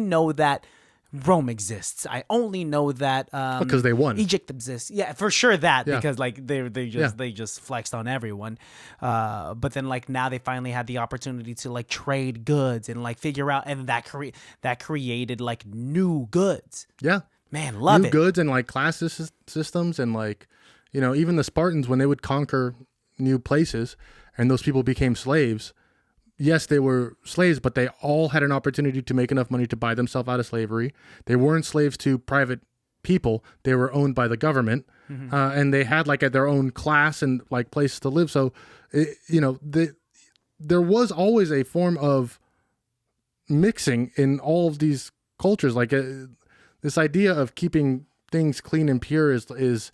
know that Rome exists. I only know that because they won. Egypt exists. Yeah, for sure that because like they just flexed on everyone. But then like now they finally had the opportunity to like trade goods and like figure out, and that created like new goods. Yeah, man, love new it. goods and like class systems and like, you know, even the Spartans when they would conquer new places and those people became slaves. Yes, they were slaves, but they all had an opportunity to make enough money to buy themselves out of slavery. They weren't slaves to private people. They were owned by the government. And they had like their own class and like place to live. So, you know, there was always a form of mixing in all of these cultures. Like this idea of keeping things clean and pure is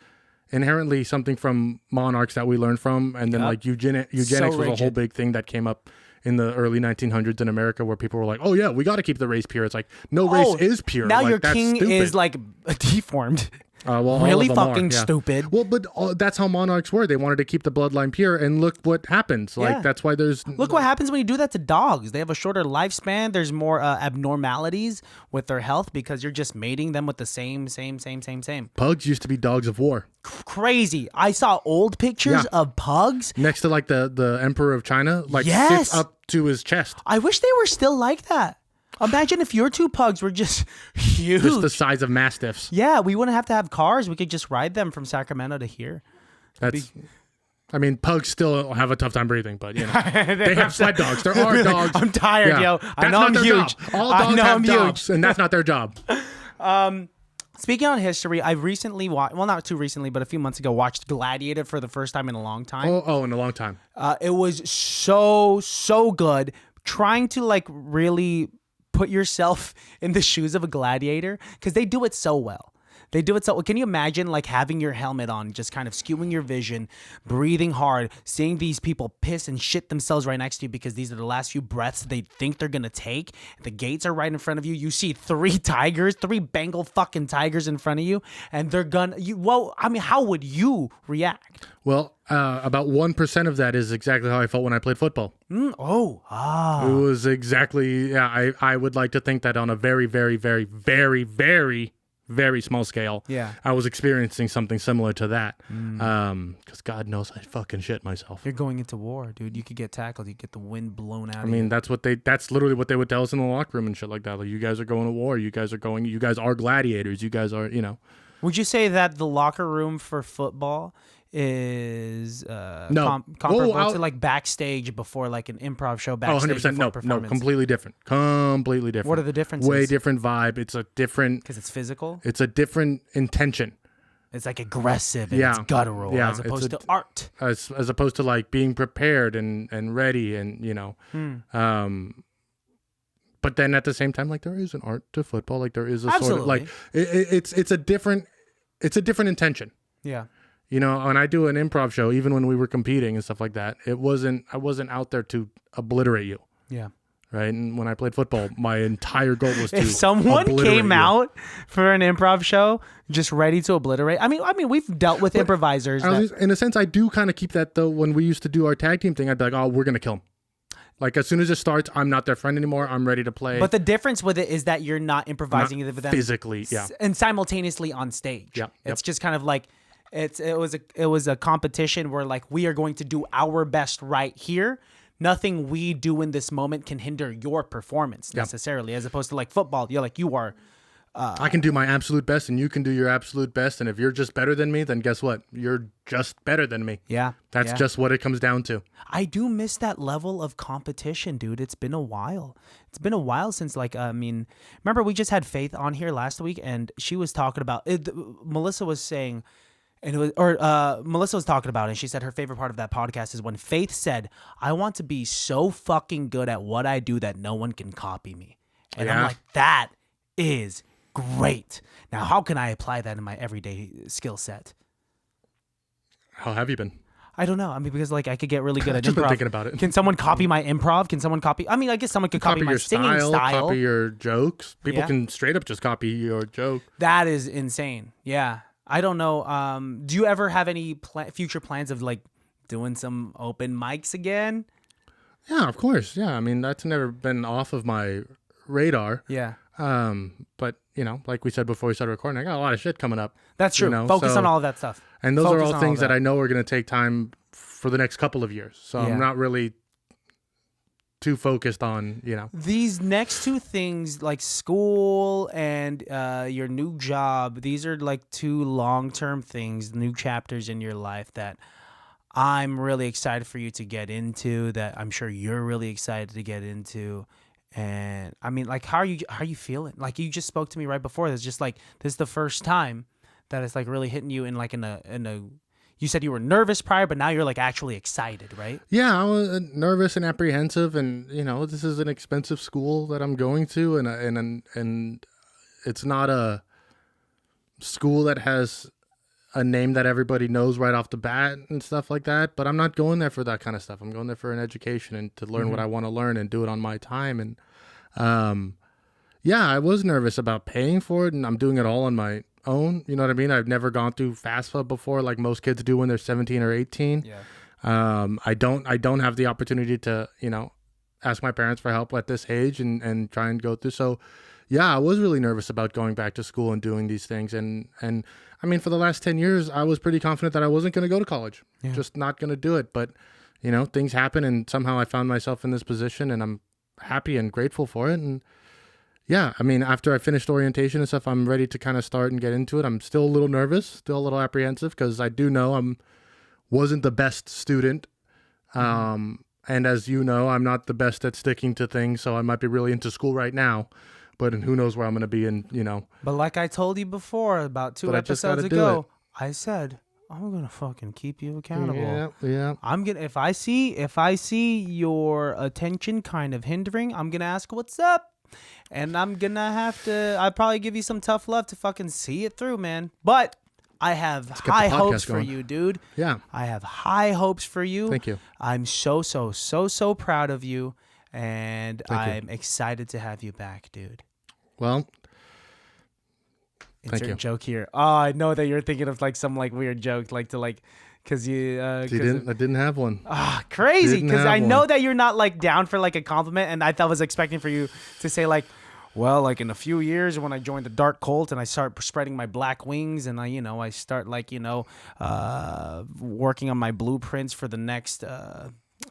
inherently something from monarchs that we learned from, and then like eugenics was a whole big thing that came up in the early 1900s in America, where people were like, "Oh yeah, we got to keep the race pure." It's like no race is pure. Now like, your that's king stupid. is like deformed. Well, really fucking stupid. Well, but that's how monarchs were. They wanted to keep the bloodline pure, and look what happens. Like that's why there's look what happens when you do that to dogs. They have a shorter lifespan. There's more abnormalities with their health because you're just mating them with the same. Pugs used to be dogs of war. Crazy. I saw old pictures of pugs next to like the emperor of China, like sits up to his chest. I wish they were still like that. Imagine if your two pugs were just huge. Just the size of mastiffs. Yeah, we wouldn't have to have cars. We could just ride them from Sacramento to here. I mean, pugs still have a tough time breathing, but you know, they have sled dogs. There are dogs. I'm tired, yo. I know I'm huge. All dogs have jobs, and that's not their job. Speaking on history, I recently watched, well, not too recently, but a few months ago, watched Gladiator for the first time in a long time. Oh, in a long time. It was so good. Trying to like really put yourself in the shoes of a gladiator, because they do it so well. Can you imagine like having your helmet on, just kind of skewing your vision, breathing hard, seeing these people piss and shit themselves right next to you because these are the last few breaths they think they're gonna take. The gates are right in front of you. You see three Bengal fucking tigers in front of you, and they're gonna. How would you react? Well, about 1% of that is exactly how I felt when I played football. It was exactly. I would like to think that on a very, very, very, very, very, very small scale, I was experiencing something similar to that. Because God knows I fucking shit myself. You're going into war, dude. You could get tackled. You get the wind blown out. I mean, that's literally what they would tell us in the locker room and shit like that. Like, you guys are going to war. You guys are gladiators. You guys are, you know. Would you say that the locker room for football is comparable to like backstage before like an improv show? Backstage 100%. No, completely different. What are the differences? Way different vibe. It's a different, because it's physical. It's a different intention. It's like aggressive and it's guttural as opposed to art. As opposed to like being prepared and ready and, you know. But then at the same time, like, there is an art to football. Like, there is a sort of like it's a different intention. Yeah. You know, when I do an improv show, even when we were competing and stuff like that, I wasn't out there to obliterate you. Yeah. right? And when I played football, my entire goal was to If someone obliterate came you. out for an improv show just ready to obliterate, I mean, we've dealt with improvisers. In a sense, I do kind of keep that though. When we used to do our tag team thing, I'd be like, "Oh, we're gonna kill him." Like as soon as it starts, I'm not their friend anymore. I'm ready to play. But the difference with it is that you're not improvising Not with them physically, yeah, and simultaneously on stage. Yep, It's just kind of like it was a competition where like we are going to do our best right here. Nothing we do in this moment can hinder your performance necessarily, as opposed to like football. You're like you are. I can do my absolute best, and you can do your absolute best. And if you're just better than me, then guess what? You're just better than me. Yeah, That's just what it comes down to. I do miss that level of competition, dude. It's been a while. It's been a while since, like, I mean, remember we just had Faith on here last week, and she was talking about it. Melissa was saying, and it was, or Melissa was talking about it, and she said her favorite part of that podcast is when Faith said, "I want to be so fucking good at what I do that no one can copy me," and I'm like, that is great. Now, how can I apply that in my everyday skill set? How have you been? I don't know. I mean, because like I could get really good at Just improv. been thinking about it. Can someone copy my improv? Can someone copy? I mean, I guess someone could copy my your singing style. copy your jokes. People Yeah. can straight up just copy your joke. That is insane. Yeah. I don't know. Do you ever have any future plans of like doing some open mics again? Yeah, of course. Yeah, I mean that's never been off of my radar. Yeah. But you know, like we said before we started recording, I got a lot of shit coming up. That's true. You know, Focus so- on all of that stuff. And those Focus are on all things that that. I know are going to take time for the next couple of years. So Yeah. I'm not really too focused on, you know. These next two things, like school and your new job, these are like two long-term things, new chapters in your life that I'm really excited for you to get into, that I'm sure you're really excited to get into. And I mean, like, how are you feeling? Like, you just spoke to me right before this, just like this is the first time that it's like really hitting you in like in a you said you were nervous prior, but now you're like actually excited, right? Yeah, I was nervous and apprehensive, and you know, this is an expensive school that I'm going to, and it's not a school that has a name that everybody knows right off the bat and stuff like that. But I'm not going there for that kind of stuff. I'm going there for an education and to learn what I want to learn and do it on my time. And yeah, I was nervous about paying for it, and I'm doing it all on my own. You know what I mean? I've never gone through FAFSA before, like most kids do when they're 17 or 18. Yeah. I don't have the opportunity to, you know, ask my parents for help at this age and try and go through. So yeah, I was really nervous about going back to school and doing these things. And I mean, for the last 10 years, I was pretty confident that I wasn't going to go to college, just not going to do it. But, you know, things happen, and somehow I found myself in this position, and I'm happy and grateful for it. And yeah, I mean, after I finished orientation and stuff, I'm ready to kind of start and get into it. I'm still a little nervous, still a little apprehensive, because I do know wasn't the best student. And as you know, I'm not the best at sticking to things, so I might be really into school right now, but who knows where I'm going to be in, you know. But like I told you before, about two But I just episodes gotta do ago, I said I'm gonna fucking keep you accountable. Yeah. I'm gonna if I see your attention kind of hindering, I'm gonna ask what's up. And I'm gonna have to I'll probably give you some tough love to fucking see it through, man. But I have get the high podcast hopes for going. you, dude. Yeah. I have high hopes for you. Thank you. I'm so proud of you, and Thank you. I'm excited to have you back, dude. Well, thank Insert you. joke here. Oh, I know that you're thinking of like some like weird joke, like to like, cause you. I didn't have one. Crazy, Didn't because have I know one. that you're not like down for like a compliment, and I was expecting for you to say like, well, like in a few years when I join the dark cult and I start spreading my black wings and I start like working on my blueprints for the next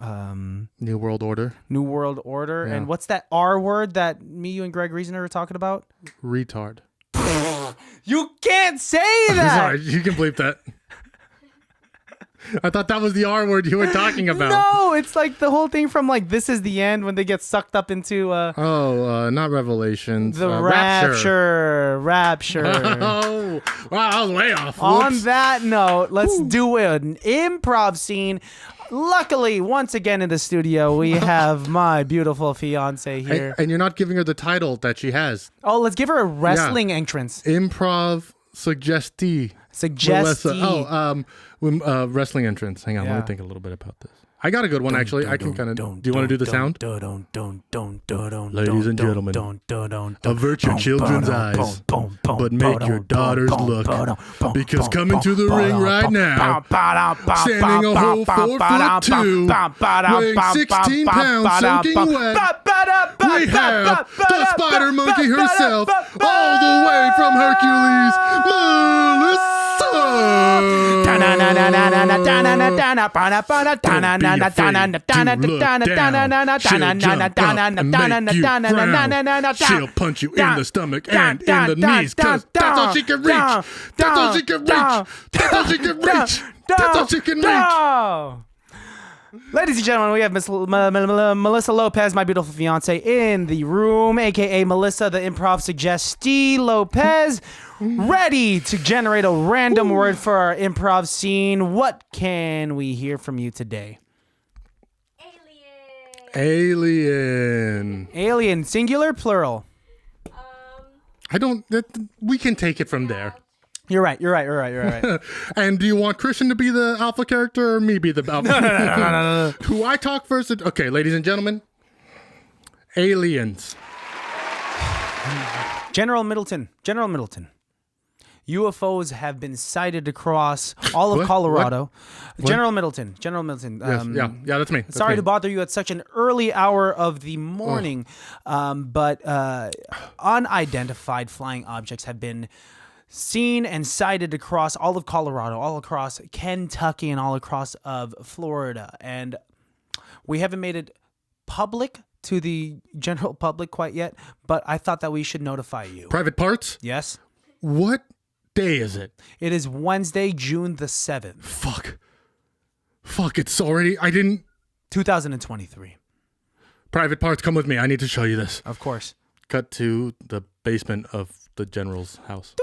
New World Order. New World Order. Yeah. And what's that R word that me, you, and Greg Reasoner were talking about? Retard. You can't say that. Sorry, you can bleep that. I thought that was the R word you were talking about. No, it's like the whole thing from like This Is the End when they get sucked up into Not Revelations. the Rapture. Rapture. Oh, wow, I was way off. On Whoops. that note, let's do an improv scene. Luckily, once again in the studio, we have my beautiful fiance here. And you're not giving her the title that she has. Oh, let's give her a wrestling entrance. Improv suggestee. Suggestie. Wrestling entrance. Hang on, let Yeah. me think a little bit about this. I got a good one actually. I can kind of. Do you want to do the sound? Ladies and gentlemen, avert your children's eyes, but make your daughters look. Because coming to the ring right now, standing a whole 4'2", weighing 16 pounds, soaking wet, we have the spider monkey herself, all the way from Hercules, She'll punch you in the stomach and in the knees, cause that's all she can reach. That's all she can reach. That's all she can reach. That's all she can reach. Ladies and gentlemen, we have Miss Melissa Lopez, my beautiful fiance, in the room, aka Melissa, the improv suggestee Lopez, ready to generate a random word for our improv scene. What can we hear from you today? Alien, singular, plural? We can take it from there. You're right. And do you want Christian to be the alpha character or me be the alpha? No. Who I talk first? Okay, ladies and gentlemen. Aliens. General Middleton. UFOs have been sighted across all of Colorado. What? General Middleton. Yes, yeah, that's me. That's Sorry me. to bother you at such an early hour of the morning, but unidentified flying objects have been seen and sighted across all of Colorado, all across Kentucky, and all across of Florida. And we haven't made it public to the general public quite yet, but I thought that we should notify you. Private parts? Yes? What day is it? It is Wednesday, June the 7th. Fuck, it's already... 2023. Private parts, come with me. I need to show you this. Of course. Cut to the basement of the general's house.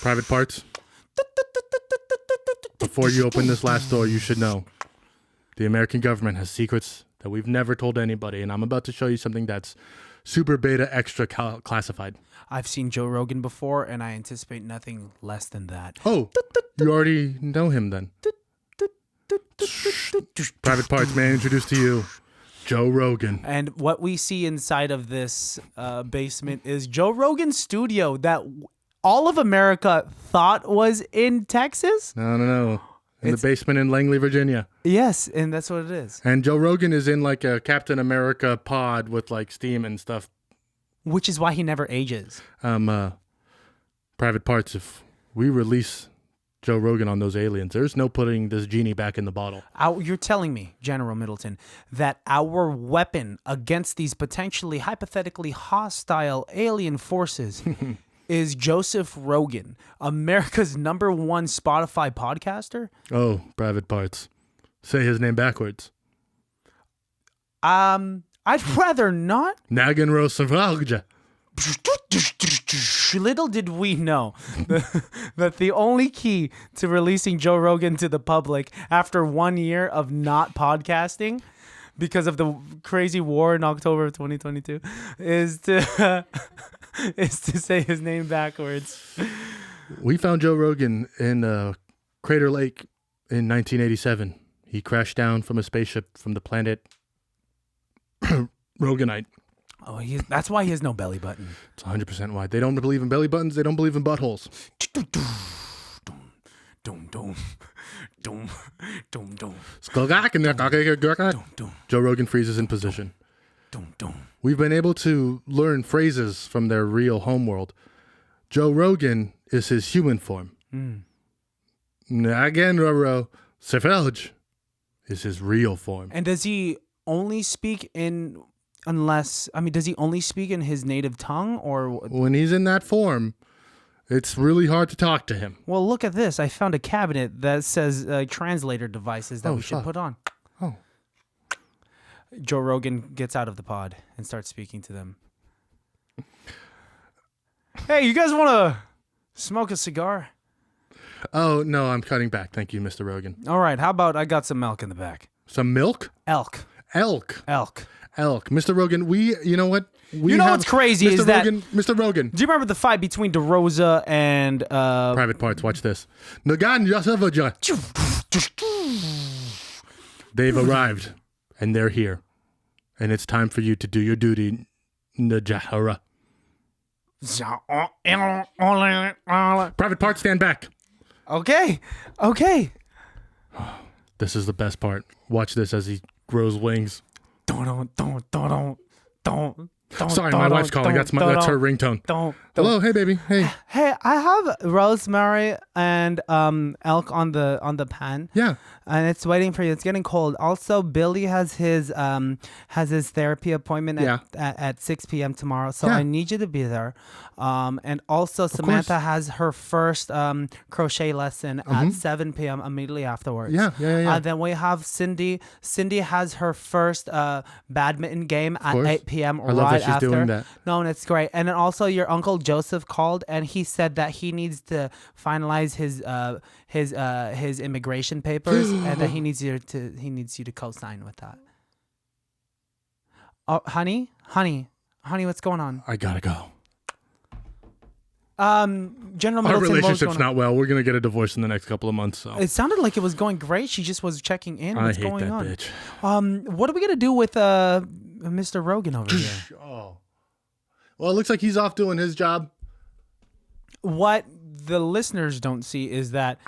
Private parts. Before you open this last door, you should know the American government has secrets that we've never told anybody, and I'm about to show you something that's super beta extra classified. I've seen Joe Rogan before, and I anticipate nothing less than that. Oh, you already know him then. Private parts, man, introduced to you, Joe Rogan. And what we see inside of this basement is Joe Rogan's studio that all of America thought was in Texas. No. In the basement in Langley, Virginia. Yes, and that's what it is. And Joe Rogan is in like a Captain America pod with like steam and stuff. Which is why he never ages. Private parts, if we release Joe Rogan on those aliens, there's no putting this genie back in the bottle. You're telling me, General Middleton, that our weapon against these potentially hypothetically hostile alien forces is Joseph Rogan, America's #1 Spotify podcaster? Oh, private parts. Say his name backwards. I'd rather not. Nagan Rosavalja. Little did we know that the only key to releasing Joe Rogan to the public after 1 year of not podcasting because of the crazy war in October of 2022 is to say his name backwards. We found Joe Rogan in Crater Lake in 1987. He crashed down from a spaceship from the planet Roganite. Oh, that's why he has no belly button. It's 100% why. They don't believe in belly buttons. They don't believe in buttholes. Joe Rogan freezes in position. We've been able to learn phrases from their real homeworld. Joe Rogan is his human form. Nagan Roro Sefelj is his real form. And does he only speak in... does he only speak in his native tongue or... When he's in that form, it's really hard to talk to him. Well, look at this. I found a cabinet that says translator devices that we should put on. Oh. Joe Rogan gets out of the pod and starts speaking to them. Hey, you guys want to smoke a cigar? Oh, no, I'm cutting back. Thank you, Mr. Rogan. All right. How about I got some milk in the back? Some milk? Elk. Mr. Rogan, you know what? What's crazy is that... Mr. Rogan. Do you remember the fight between DeRosa and... Private parts, watch this. Nagan Yasavaja. They've arrived, and they're here. And it's time for you to do your duty, Najahara. Private part, stand back. Okay. This is the best part. Watch this as he grows wings. Don't. Sorry, my wife's calling. That's her ringtone. Hello, hey baby, hey. Hey, I have rosemary and elk on the pan. Yeah. And it's waiting for you. It's getting cold. Also, Billy has his therapy appointment at 6 p.m. tomorrow. So Yeah. I need you to be there. And also Samantha has her first crochet lesson at 7 p.m. immediately afterwards. Yeah. Then we have Cindy. Cindy has her first badminton game at 8 p.m. I love that she's after. doing that. No, and it's great. And then also your Uncle Joseph called and he said that he needs to finalize his immigration papers and that he needs you to co-sign with that. Oh, honey, what's going on? I gotta go. General Our Middleton, relationship's not well. We're gonna get a divorce in the next couple of months. So It sounded like it was going great. She just was checking in. What's I hate going that on? bitch. What are we gonna do with Mr. Rogan over here? Oh. Well, it looks like he's off doing his job. What the listeners don't see is that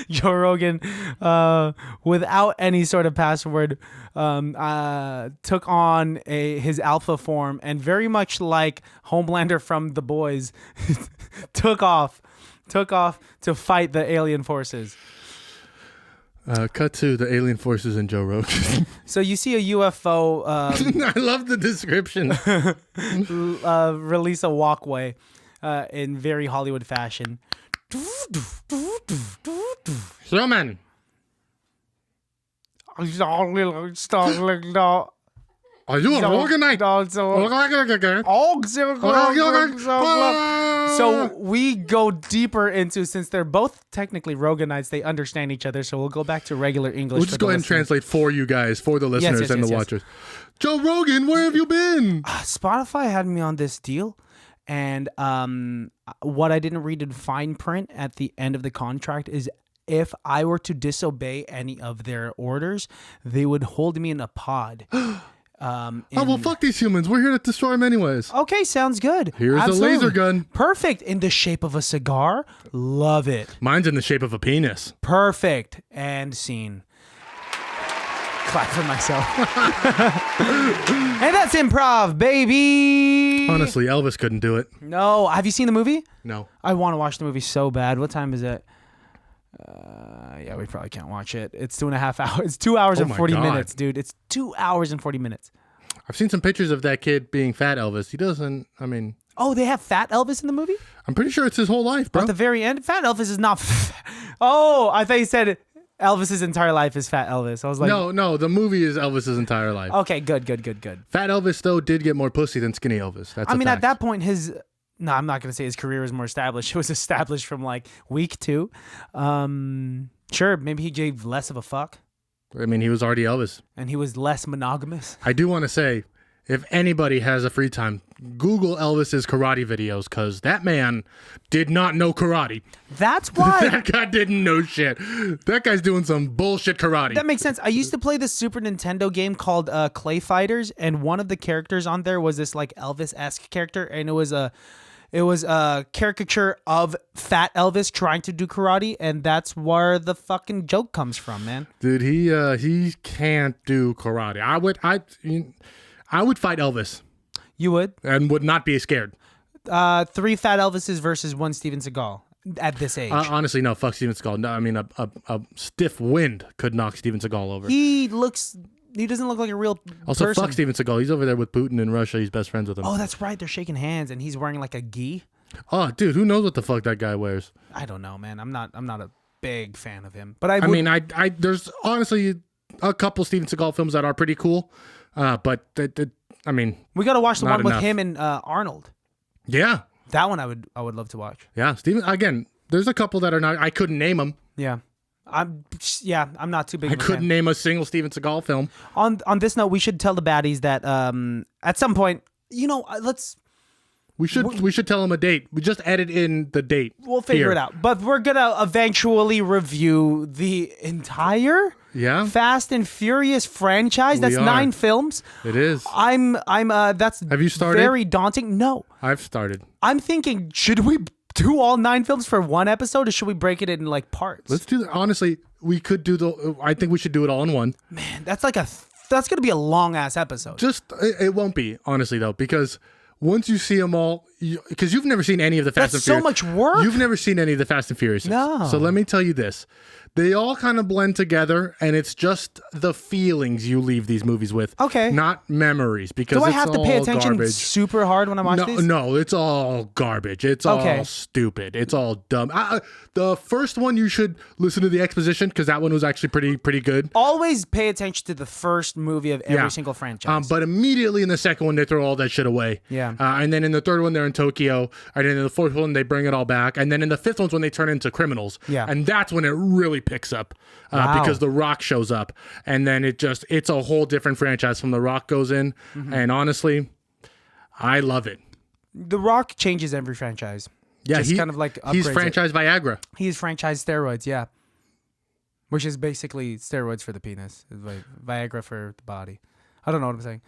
Joe Rogan, without any sort of password, took on his alpha form and very much like Homelander from The Boys, took off to fight the alien forces. Cut to the alien forces and Joe Rogan. So you see a UFO I love the description. release a walkway in very Hollywood fashion. Human. Are you a Roganite? So we go deeper into, since they're both technically Roganites, they understand each other. So we'll go back to regular English. We'll just go ahead and translate for you guys, for the listeners and the watchers. Joe Rogan, where have you been? Spotify had me on this deal. And what I didn't read in fine print at the end of the contract is if I were to disobey any of their orders, they would hold me in a pod. Well, fuck these humans. We're here to destroy them anyways. Okay, sounds good. Here's a laser gun. Perfect. In the shape of a cigar. Love it. Mine's in the shape of a penis. Perfect. And scene. Clap for myself. And that's improv, baby. Honestly, Elvis couldn't do it. No. Have you seen the movie? No. I want to watch the movie so bad. What time is it? Yeah, we probably can't watch it. It's 2.5 hours. It's 2 hours and 40 minutes, dude. It's 2 hours and 40 minutes. I've seen some pictures of that kid being fat Elvis. He doesn't, I mean... Oh, they have fat Elvis in the movie? I'm pretty sure it's his whole life, bro. At the very end? Fat Elvis is not... Oh, I thought you said Elvis's entire life is fat Elvis. I was like... No, the movie is Elvis's entire life. Okay, good. Fat Elvis, though, did get more pussy than skinny Elvis. That's at that point, his... No, I'm not going to say his career was more established. It was established from like week 2. Sure, maybe he gave less of a fuck. I mean, he was already Elvis. And he was less monogamous. I do want to say, if anybody has a free time, Google Elvis's karate videos, because that man did not know karate. That's why. That guy didn't know shit. That guy's doing some bullshit karate. That makes sense. I used to play this Super Nintendo game called Clay Fighters, and one of the characters on there was this like Elvis-esque character, and it was a caricature of fat Elvis trying to do karate, and that's where the fucking joke comes from, man. Dude, he can't do karate. I would fight Elvis. You would? And would not be scared. 3 fat Elvises versus 1 Steven Seagal at this age. Honestly, no. Fuck Steven Seagal. No, I mean a stiff wind could knock Steven Seagal over. He doesn't look like a real also, person. fuck Steven Seagal. He's over there with Putin in Russia. He's best friends with him. Oh, that's right. They're shaking hands, and he's wearing like a gi. Oh, dude, who knows what the fuck that guy wears? I don't know, man. I'm not a big fan of him. But there's honestly a couple Steven Seagal films that are pretty cool, but we got to watch the one with enough. him and Arnold. Yeah, that one I would love to watch. Yeah, Steven. Again, there's a couple that are not. I couldn't name them. Yeah. I'm not too big. I couldn't name a single Steven Seagal film. On this note, we should tell the baddies that at some point, We should tell him a date. We just edit in the date. We'll figure here. it out. But we're gonna eventually review the entire Fast and Furious franchise. That's 9 films. It is. That's Have you started? Very daunting. No. I've started. I'm thinking, should we do all 9 films for one episode, or should we break it in like parts? Let's do that. Honestly, we could do I think we should do it all in one. Man, that's gonna be a long ass episode. It won't be, honestly, though, because once you see them all, because you've never seen any of the Fast and Furious. That's so much work. You've never seen any of the Fast and Furious. No. So let me tell you this. They all kind of blend together, and it's just the feelings you leave these movies with. Okay. Not memories, because Do I it's have to all pay attention garbage. super hard when I watch these? No, it's all garbage. It's all stupid. It's all dumb. The first one, you should listen to the exposition, because that one was actually pretty good. Always pay attention to the first movie of every single franchise. But immediately in the second one, they throw all that shit away. Yeah. And then in the third one, they're in Tokyo. And then in the fourth one, they bring it all back. And then in the fifth one's when they turn into criminals. Yeah. And that's when it really picks up. Wow. Because The Rock shows up. And then it's a whole different franchise from The Rock goes in. Mm-hmm. And honestly, I love it. The Rock changes every franchise. Yeah, Just kind of like he's upgrades franchise Viagra. He's franchise steroids, yeah. Which is basically steroids for the penis. It's like Viagra for the body. I don't know what I'm saying.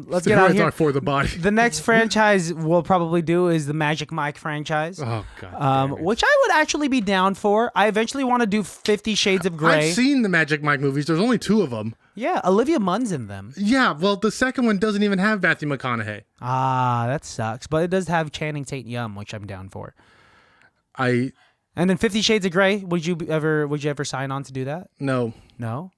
Let's get out of Steroids here. are for the body. The next franchise we'll probably do is the Magic Mike franchise. Oh, God. Which I would actually be down for. I eventually want to do 50 Shades of Grey. I've seen the Magic Mike movies. There's only 2 of them. Yeah, Olivia Munn's in them. Yeah, well, the second one doesn't even have Matthew McConaughey. Ah, that sucks. But it does have Channing Tatum, which I'm down for. And then 50 Shades of Grey, would you ever sign on to do that? No. No?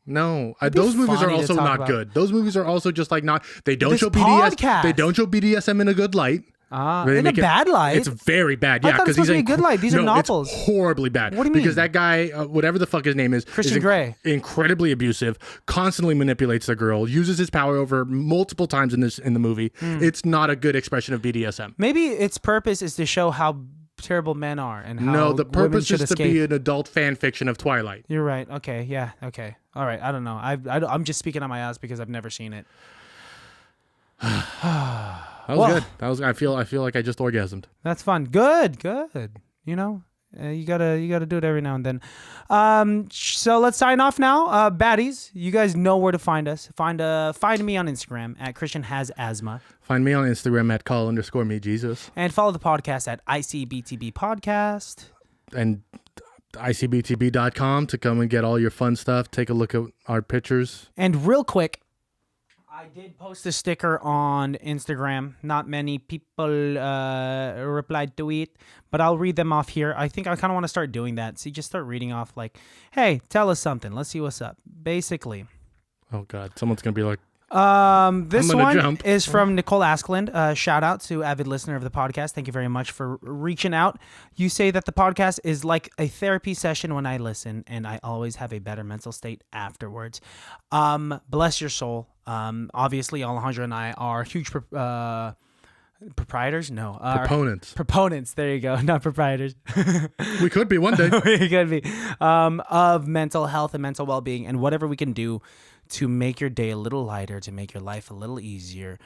Those movies are funny to also talk not about. good. Those movies are also just like not. They don't This show BDS. podcast. They don't show BDSM in a good light. In a bad light? It's very bad. I Yeah, thought it was because supposed to be a good light. These are novels. It's horribly bad. What do you mean? Because that guy, whatever the fuck his name is, Christian Grey, incredibly abusive, constantly manipulates the girl, uses his power over multiple times in the movie. It's not a good expression of BDSM. Maybe its purpose is to show how terrible men are and how No, the women purpose should is to escape. be an adult fan fiction of Twilight. You're right. Okay. Yeah. Okay. All right. I don't know. I'm just speaking on my ass because I've never seen it. That was good. That was. I feel like I just orgasmed. That's fun. Good. You know, you gotta do it every now and then. So let's sign off now. Baddies, you guys know where to find us. Find me on Instagram at Christian Has Asthma. Find me on Instagram at call_me_Jesus. And follow the podcast at ICBTB Podcast. And ICBTB.com to come and get all your fun stuff. Take a look at our pictures. And real quick, I did post a sticker on Instagram. Not many people replied to it, but I'll read them off here. I think I kind of want to start doing that. See, just start reading off like, hey, tell us something. Let's see what's up. Basically. Oh, God. Someone's going to be like, this one jump. is from Nicole Askland. Shout out to avid listener of the podcast. Thank you very much for reaching out. You say that the podcast is like a therapy session when I listen, and I always have a better mental state afterwards. Bless your soul. Obviously, Alejandro and I are huge proprietors. No, proponents. There you go. Not proprietors. We could be one day. We could be of mental health and mental well-being, and whatever we can do to make your day a little lighter, to make your life a little easier.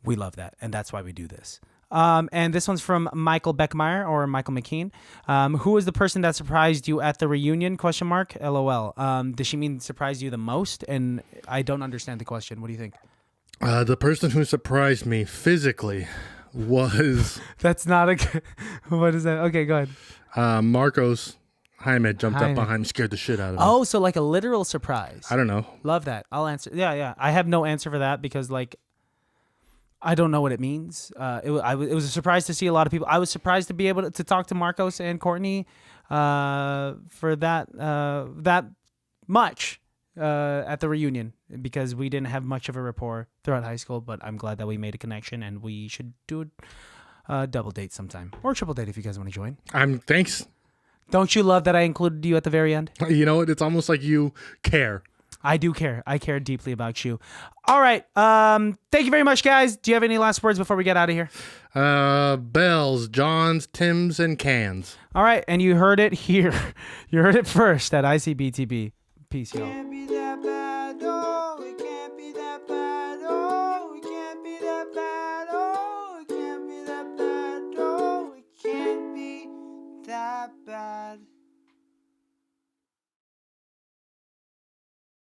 We love that, and that's why we do this. And this one's from Michael Beckmeyer or Michael McKean. Who was the person that surprised you at the reunion? ? LOL. Does she mean surprised you the most? And I don't understand the question. What do you think? The person who surprised me physically was... That's not a good... What is that? Okay, go ahead. Marcos Jaime jumped up behind me, scared the shit out of me. Oh, so like a literal surprise. I don't know. Love that. I'll answer. Yeah. I have no answer for that because like I don't know what it means. It was a surprise to see a lot of people. I was surprised to be able to talk to Marcos and Courtney for that much at the reunion because we didn't have much of a rapport throughout high school. But I'm glad that we made a connection, and we should do a double date sometime or triple date if you guys want to join. Thanks. Don't you love that I included you at the very end? You know what? It's almost like you care. I do care. I care deeply about you. All right. Thank you very much, guys. Do you have any last words before we get out of here? Bells, Johns, Tims, and cans. All right. And you heard it here. You heard it first at ICBTB. Peace, y'all. Can't be that bad.